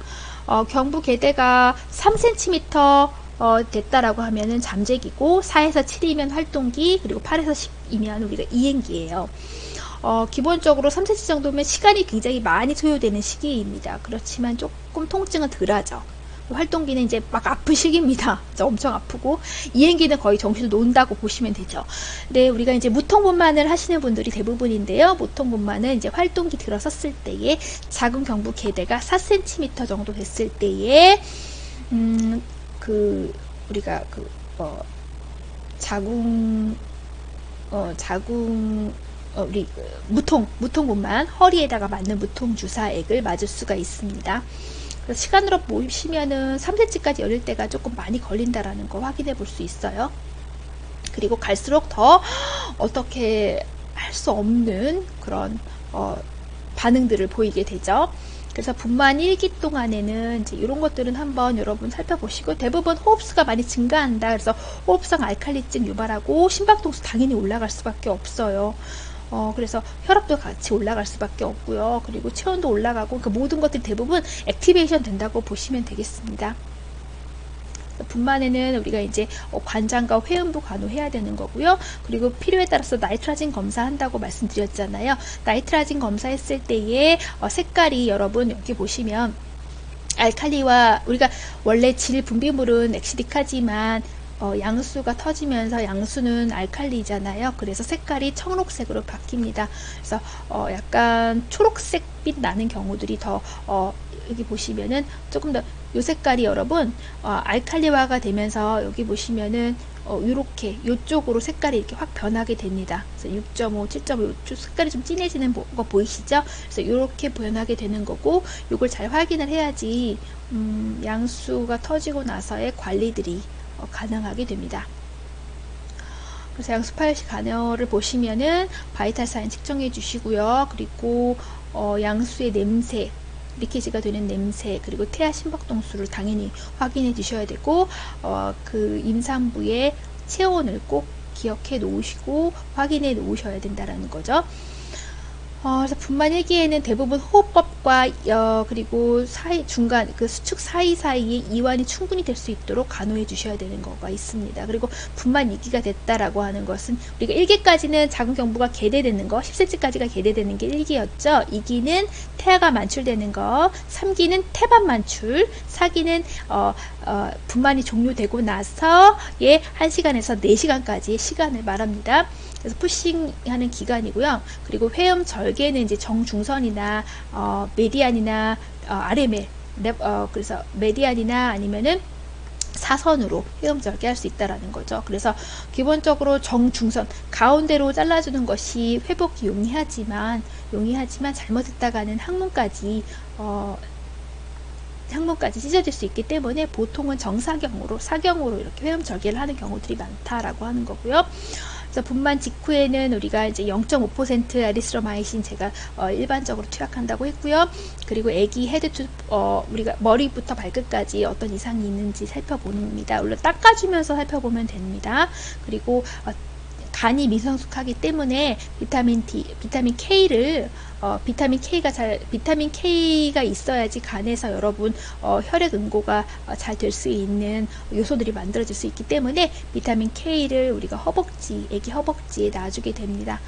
경부 개대가 3cm 됐다라고 하면은 잠재기고 4에서 7이면 활동기, 그리고 8에서 10이면 우리가 이행기예요. 기본적으로 3cm 정도면 시간이 굉장히 많이 소요되는 시기입니다. 그렇지만 조금 통증은 덜하죠. 활동기는 이제 막 아픈 시기입니다. 엄청 아프고, 이행기는 거의 정신을 놓는다고 보시면 되죠. 네, 우리가 이제 무통분만을 하시는 분들이 대부분인데요. 무통분만은 이제 활동기 들어섰을 때에 작은 경부 개대가 4cm 정도 됐을 때에 우리가 우리 무통분만, 허리에다가 맞는 무통 주사액을 맞을 수가 있습니다. 시간으로 보시면은 3cm까지 열릴 때가 조금 많이 걸린다라는 거 확인해 볼 수 있어요. 그리고 갈수록 더 어떻게 할 수 없는 그런 반응들을 보이게 되죠. 그래서 분만 1기 동안에는 이제 이런 것들은 한번 여러분 살펴보시고, 대부분 호흡수가 많이 증가한다. 그래서 호흡성 알칼리증 유발하고 심박동수 당연히 올라갈 수밖에 없어요. 그래서 혈압도 같이 올라갈 수밖에 없고요. 그리고 체온도 올라가고, 그 모든 것들이 대부분 액티베이션 된다고 보시면 되겠습니다. 분만에는 우리가 이제 관장과 회음부 간호해야 되는 거고요. 그리고 필요에 따라서 나이트라진 검사한다고 말씀드렸잖아요. 나이트라진 검사했을 때의 색깔이, 여러분 여기 보시면 알칼리와, 우리가 원래 질 분비물은 엑시딕하지만 양수가 터지면서, 양수는 알칼리잖아요. 그래서 색깔이 청록색으로 바뀝니다. 그래서 약간 초록색빛 나는 경우들이 더 여기 보시면은 조금 더 요 색깔이 여러분 알칼리화가 되면서, 여기 보시면은 요렇게 요쪽으로 색깔이 이렇게 확 변하게 됩니다. 그래서 6.5, 7.5 요쪽 색깔이 좀 진해지는 거 보이시죠? 그래서 요렇게 변하게 되는 거고, 요걸 잘 확인을 해야지 양수가 터지고 나서의 관리들이 가능하게 됩니다. 그래서 양수 파열시 간호를 보시면은 바이탈 사인 측정해 주시고요. 그리고 양수의 냄새, 리케지가 되는 냄새, 그리고 태아 심박동수를 당연히 확인해 주셔야 되고, 그 임산부의 체온을 꼭 기억해 놓으시고 확인해 놓으셔야 된다라는 거죠. 그래서 분만 1기에는 대부분 호흡법과 그리고 중간 그 수축 사이사이에 이완이 충분히 될 수 있도록 간호해 주셔야 되는 거가 있습니다. 그리고 분만 2기가 됐다라고 하는 것은, 우리가 1기까지는 작은 경부가 개대되는 거, 10cm까지가 개대되는 게 1기였죠. 2기는 태아가 만출되는 거, 3기는 태반 만출, 4기는 분만이 종료되고 나서의 1시간에서 4시간까지의 시간을 말합니다. 그래서 푸싱하는 기간이고요. 그리고 회음 절개는 이제 정중선이나 메디안이나 RML, 그래서 메디안이나 아니면은 사선으로 회음 절개할 수 있다라는 거죠. 그래서 기본적으로 정중선 가운데로 잘라주는 것이 회복이 용이하지만 잘못했다가는 항문까지 찢어질 수 있기 때문에 보통은 사경으로 이렇게 회음 절개를 하는 경우들이 많다라고 하는 거고요. 그래서 분만 직후에는 우리가 이제 0.5% 아리스로마이신 제가 일반적으로 투약한다고 했고요. 그리고 아기 헤드 투 우리가 머리부터 발끝까지 어떤 이상이 있는지 살펴봅니다. 물론 닦아주면서 살펴보면 됩니다. 그리고 간이 미성숙하기 때문에 비타민 K가 있어야지 간에서 여러분 혈액 응고가 잘 될 수 있는 요소들이 만들어질 수 있기 때문에 비타민 K를 우리가 아기 허벅지에 놔주게 됩니다.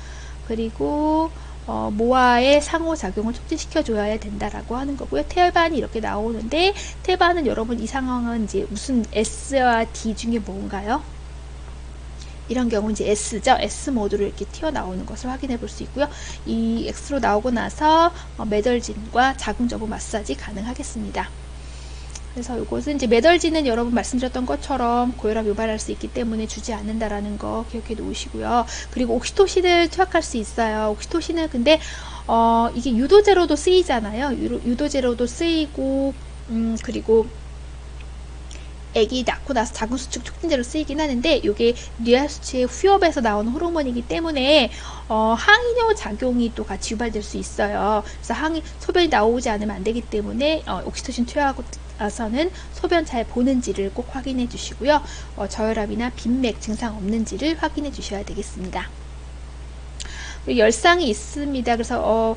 그리고 모아의 상호작용을 촉진시켜 줘야 된다라고 하는 거고요. 태반이 이렇게 나오는데, 태반은 여러분 이 상황은 이제 무슨 S와 D 중에 뭔가요? 이런 경우 이제 S죠. S 모드로 이렇게 튀어나오는 것을 확인해 볼 수 있고요. 이 X로 나오고 나서 매덜진과 자궁저부 마사지 가능하겠습니다. 그래서 이것은 이제 매덜진은 여러분 말씀드렸던 것처럼 고혈압 유발할 수 있기 때문에 주지 않는다라는 거 기억해 놓으시고요. 그리고 옥시토신을 투약할 수 있어요. 옥시토신은 근데 이게 유도제로도 쓰이잖아요. 유도제로도 쓰이고 그리고 아기 낳고 나서 자궁수축 촉진제로 쓰이긴 하는데, 이게 뇌하 수치의 후엽에서 나오는 호르몬이기 때문에 항이뇨 작용이 또 같이 유발될 수 있어요. 그래서 소변이 나오지 않으면 안 되기 때문에 옥시토신 투여하고 나서는 소변 잘 보는지를 꼭 확인해 주시고요. 저혈압이나 빈맥 증상 없는지를 확인해 주셔야 되겠습니다. 열상이 있습니다. 그래서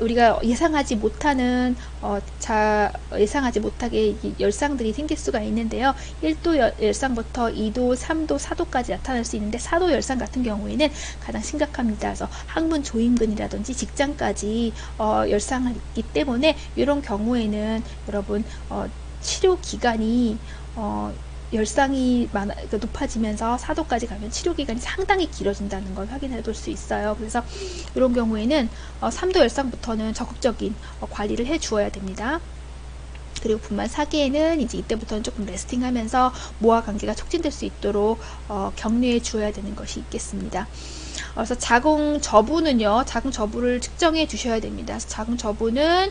우리가 예상하지 못하는 예상하지 못하게 열상들이 생길 수가 있는데요. 1도 열상부터 2도, 3도, 4도까지 나타날 수 있는데 4도 열상 같은 경우에는 가장 심각합니다. 그래서 항문 조임근이라든지 직장까지 열상이 있기 때문에 이런 경우에는 여러분 치료 기간이 열상이 높아지면서 4도까지 가면 치료기간이 상당히 길어진다는 걸 확인해 볼 수 있어요. 그래서 이런 경우에는 3도 열상부터는 적극적인 관리를 해 주어야 됩니다. 그리고 분만 4기에는 이제 이때부터는 조금 레스팅하면서 모아 관계가 촉진될 수 있도록 격려해 주어야 되는 것이 있겠습니다. 그래서 자궁 저부는요, 자궁 저부를 측정해 주셔야 됩니다. 자궁 저부는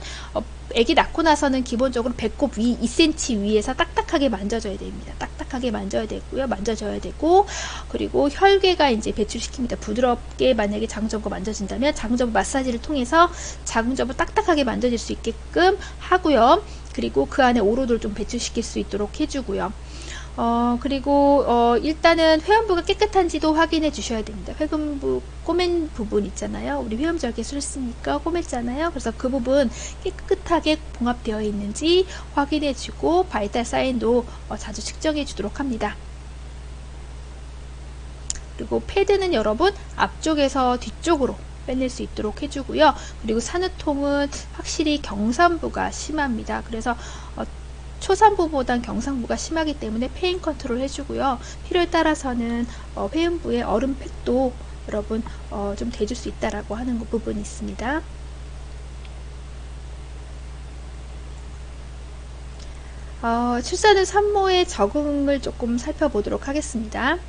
아기 낳고 나서는 기본적으로 배꼽 위 2cm 위에서 딱딱하게 만져줘야 됩니다. 딱딱하게 만져야 되고요, 만져줘야 되고, 그리고 혈괴가 이제 배출시킵니다. 부드럽게 만약에 자궁 저부가 만져진다면 자궁 저부 마사지를 통해서 자궁 저부 딱딱하게 만져질 수 있게끔 하고요. 그리고 그 안에 오로를 좀 배출시킬 수 있도록 해주고요. 그리고 일단은 회음부가 깨끗한지도 확인해 주셔야 됩니다. 회음부 꼬맨 부분 있잖아요. 우리 회음절개술 했으니까 꼬맸잖아요. 그래서 그 부분 깨끗하게 봉합되어 있는지 확인해 주고 바이탈 사인도 자주 측정해 주도록 합니다. 그리고 패드는 여러분 앞쪽에서 뒤쪽으로 빼낼 수 있도록 해주고요. 그리고 산후통은 확실히 경산부가 심합니다. 그래서 초산부보단 경상부가 심하기 때문에 페인 컨트롤 해주고요. 필요에 따라서는 회음부의 얼음팩도 여러분 좀 대줄 수 있다라고 하는 부분이 있습니다. 출산 후 산모의 적응을 조금 살펴보도록 하겠습니다.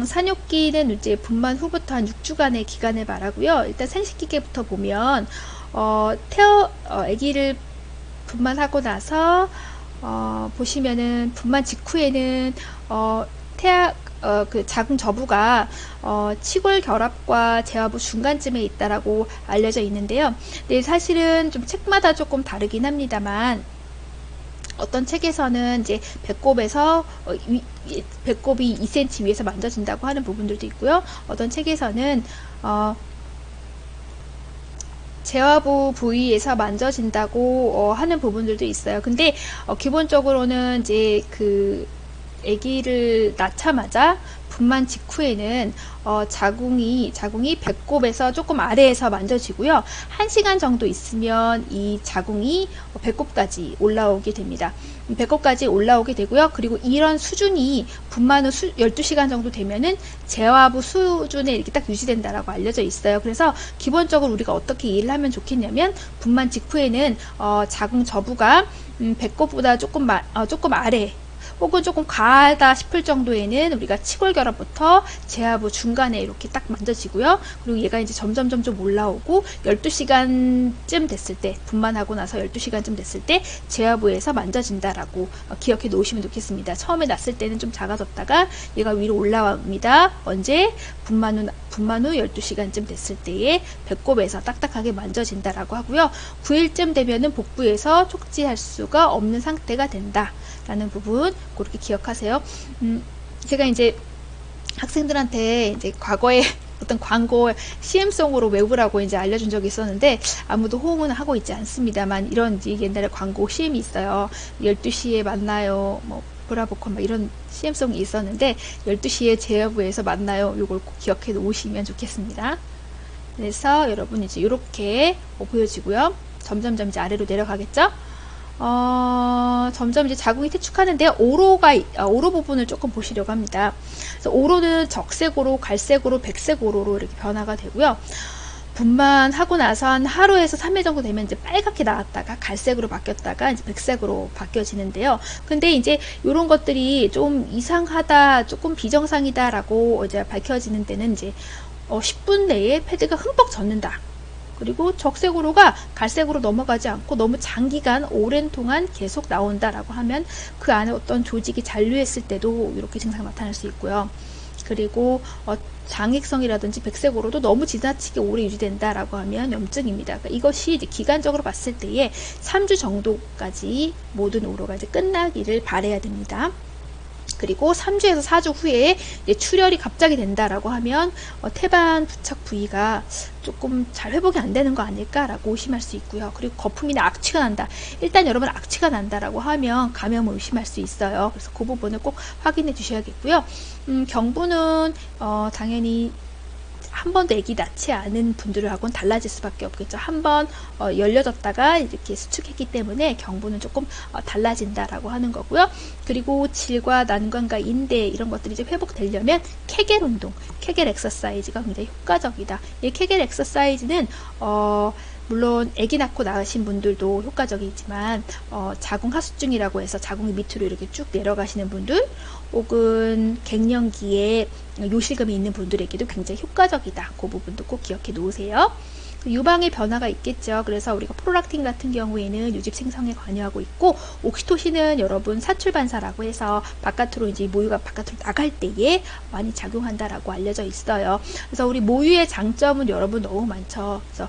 산욕기는 이제 분만 후부터 한 6주간의 기간을 말하고요. 일단 생식기계부터 보면 아기를 분만하고 나서 보시면은 분만 직후에는 그 자궁 저부가 치골 결합과 재화부 중간쯤에 있다라고 알려져 있는데요. 근데 사실은 좀 책마다 조금 다르긴 합니다만 어떤 책에서는 이제 배꼽에서 배꼽이 2cm 위에서 만져진다고 하는 부분들도 있고요. 어떤 책에서는 재화부 부위에서 만져진다고 하는 부분들도 있어요. 근데 기본적으로는 이제 그 아기를 낳자마자 분만 직후에는 자궁이 배꼽에서 조금 아래에서 만져지고요. 1시간 정도 있으면 이 자궁이 배꼽까지 올라오게 됩니다. 배꼽까지 올라오게 되고요. 그리고 이런 수준이 분만 후 12시간 정도 되면은 재화부 수준에 이렇게 딱 유지된다라고 알려져 있어요. 그래서 기본적으로 우리가 어떻게 이해를 하면 좋겠냐면 분만 직후에는 자궁 저부가 배꼽보다 조금 아래 혹은 조금 과하다 싶을 정도에는 우리가 치골 결합부터 재화부 중간에 이렇게 딱 만져지고요. 그리고 얘가 이제 점점 올라오고 12시간쯤 됐을 때, 분만하고 나서 12시간쯤 됐을 때 재화부에서 만져진다라고 기억해 놓으시면 좋겠습니다. 처음에 났을 때는 좀 작아졌다가 얘가 위로 올라옵니다. 언제? 분만 후 12시간쯤 됐을 때에 배꼽에서 딱딱하게 만져진다라고 하고요. 9일쯤 되면은 복부에서 촉지할 수가 없는 상태가 된다 라는 부분 그렇게 기억하세요. 제가 이제 학생들한테 이제 과거에 어떤 광고 CM송으로 외우라고 이제 알려준 적이 있었는데 아무도 호응은 하고 있지 않습니다만 이런 옛날에 광고 CM이 있어요. 12시에 만나요. 뭐 브라보콘 막 이런 CM송이 있었는데 12시에 재화부에서 만나요. 요걸 꼭 기억해 놓으시면 좋겠습니다. 그래서 여러분 이제 이렇게 보여지고요. 점점 이제 아래로 내려가겠죠? 점점 이제 자궁이 퇴축하는데 오로 부분을 조금 보시려고 합니다. 그래서 오로는 적색오로, 갈색오로, 백색오로로 이렇게 변화가 되고요. 분만하고 나서 한 하루에서 3일 정도 되면 이제 빨갛게 나왔다가 갈색으로 바뀌었다가 이제 백색으로 바뀌어지는데요. 근데 이제 이런 것들이 좀 이상하다, 조금 비정상이다라고 이제 밝혀지는 때는 이제 10분 내에 패드가 흠뻑 젖는다. 그리고 적색으로가 갈색으로 넘어가지 않고 너무 장기간 오랜 동안 계속 나온다라고 하면 그 안에 어떤 조직이 잔류했을 때도 이렇게 증상이 나타날 수 있고요. 그리고 장액성이라든지 백색오로도 너무 지나치게 오래 유지된다라고 하면 염증입니다. 그러니까 이것이 이제 기간적으로 봤을 때에 3주 정도까지 모든 오로가 이제 끝나기를 바라야 됩니다. 그리고 3주에서 4주 후에 이제 출혈이 갑자기 된다라고 하면 태반 부착 부위가 조금 잘 회복이 안 되는 거 아닐까라고 의심할 수 있고요. 그리고 거품이나 악취가 난다. 일단 여러분 악취가 난다라고 하면 감염을 의심할 수 있어요. 그래서 그 부분을 꼭 확인해 주셔야겠고요. 경부는 당연히 한 번도 아기 낳지 않은 분들하고는 달라질 수밖에 없겠죠. 한 번 열려졌다가 이렇게 수축했기 때문에 경부는 조금 달라진다라고 하는 거고요. 그리고 질과 난관과 인대 이런 것들이 이제 회복되려면 케겔 운동, 케겔 엑서사이즈가 굉장히 효과적이다. 이 케겔 엑서사이즈는 물론 아기 낳고 낳으신 분들도 효과적이지만 자궁하숙증이라고 해서 자궁이 밑으로 이렇게 쭉 내려가시는 분들 혹은 갱년기에 요실금이 있는 분들에게도 굉장히 효과적이다. 그 부분도 꼭 기억해 놓으세요. 유방의 변화가 있겠죠. 그래서 우리가 프롤락틴 같은 경우에는 유집 생성에 관여하고 있고, 옥시토신은 여러분 사출반사라고 해서 바깥으로 이제 모유가 바깥으로 나갈 때에 많이 작용한다라고 알려져 있어요. 그래서 우리 모유의 장점은 여러분 너무 많죠. 그래서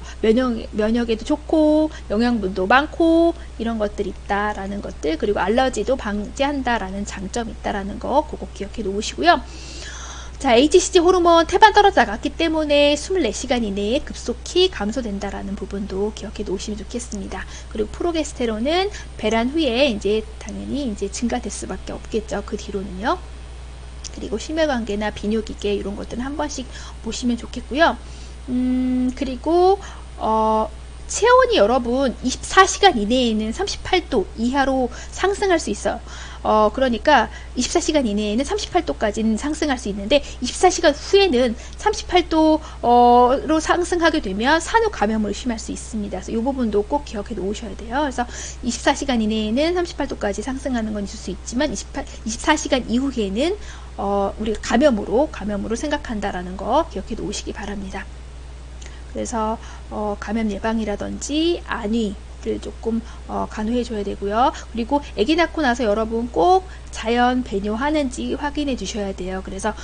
면역에도 좋고 영양분도 많고 이런 것들이 있다라는 것들, 그리고 알러지도 방지한다라는 장점이 있다라는 거 그거 기억해 놓으시고요. 자, HCG 호르몬 태반 떨어져 나갔기 때문에 24시간 이내에 급속히 감소된다라는 부분도 기억해 놓으시면 좋겠습니다. 그리고 프로게스테론은 배란 후에 이제 당연히 이제 증가될 수밖에 없겠죠. 그 뒤로는요. 그리고 심혈관계나 비뇨기계 이런 것들은 한 번씩 보시면 좋겠고요. 그리고 체온이 여러분 24시간 이내에는 38도 이하로 상승할 수 있어요. 그러니까 24시간 이내에는 38도까지는 상승할 수 있는데 24시간 후에는 38도로 상승하게 되면 산후 감염을 의심할 수 있습니다. 그래서 이 부분도 꼭 기억해 놓으셔야 돼요. 그래서 24시간 이내에는 38도까지 상승하는 건 있을 수 있지만 24시간 이후에는 우리가 감염으로 생각한다라는 거 기억해 놓으시기 바랍니다. 그래서 감염 예방이라든지 안위를 조금 간호해 줘야 되고요. 그리고 아기 낳고 나서 여러분 꼭 자연 배뇨하는지 확인해 주셔야 돼요. 그래서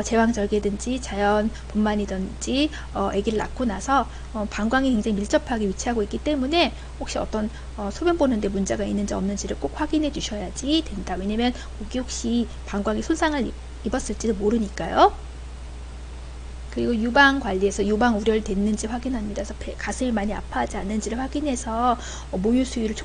제왕절개든지 자연 분만이든지 아기를 낳고 나서 방광이 굉장히 밀접하게 위치하고 있기 때문에 혹시 어떤 소변 보는데 문제가 있는지 없는지를 꼭 확인해 주셔야지 된다. 왜냐면 거기 혹시 방광이 손상을 입었을지도 모르니까요. 그리고 유방 관리에서 유방 우려를 됐는지 확인합니다. 그래서 가슴이 많이 아파하지 않는지를 확인해서 모유 수유를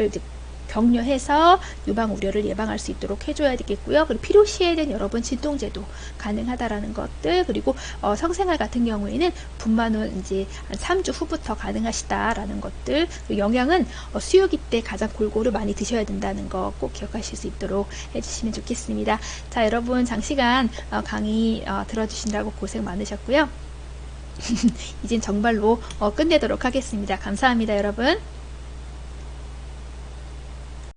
이제 격려해서 유방 우려를 예방할 수 있도록 해줘야 되겠고요. 그리고 필요시에는 여러분 진통제도 가능하다라는 것들, 그리고 성생활 같은 경우에는 분만은 이제 한 3주 후부터 가능하시다라는 것들, 영양은 수유기 때 가장 골고루 많이 드셔야 된다는 거 꼭 기억하실 수 있도록 해주시면 좋겠습니다. 자, 여러분 장시간 강의 들어주신다고 고생 많으셨고요. 이젠 정말로 끝내도록 하겠습니다. 감사합니다, 여러분.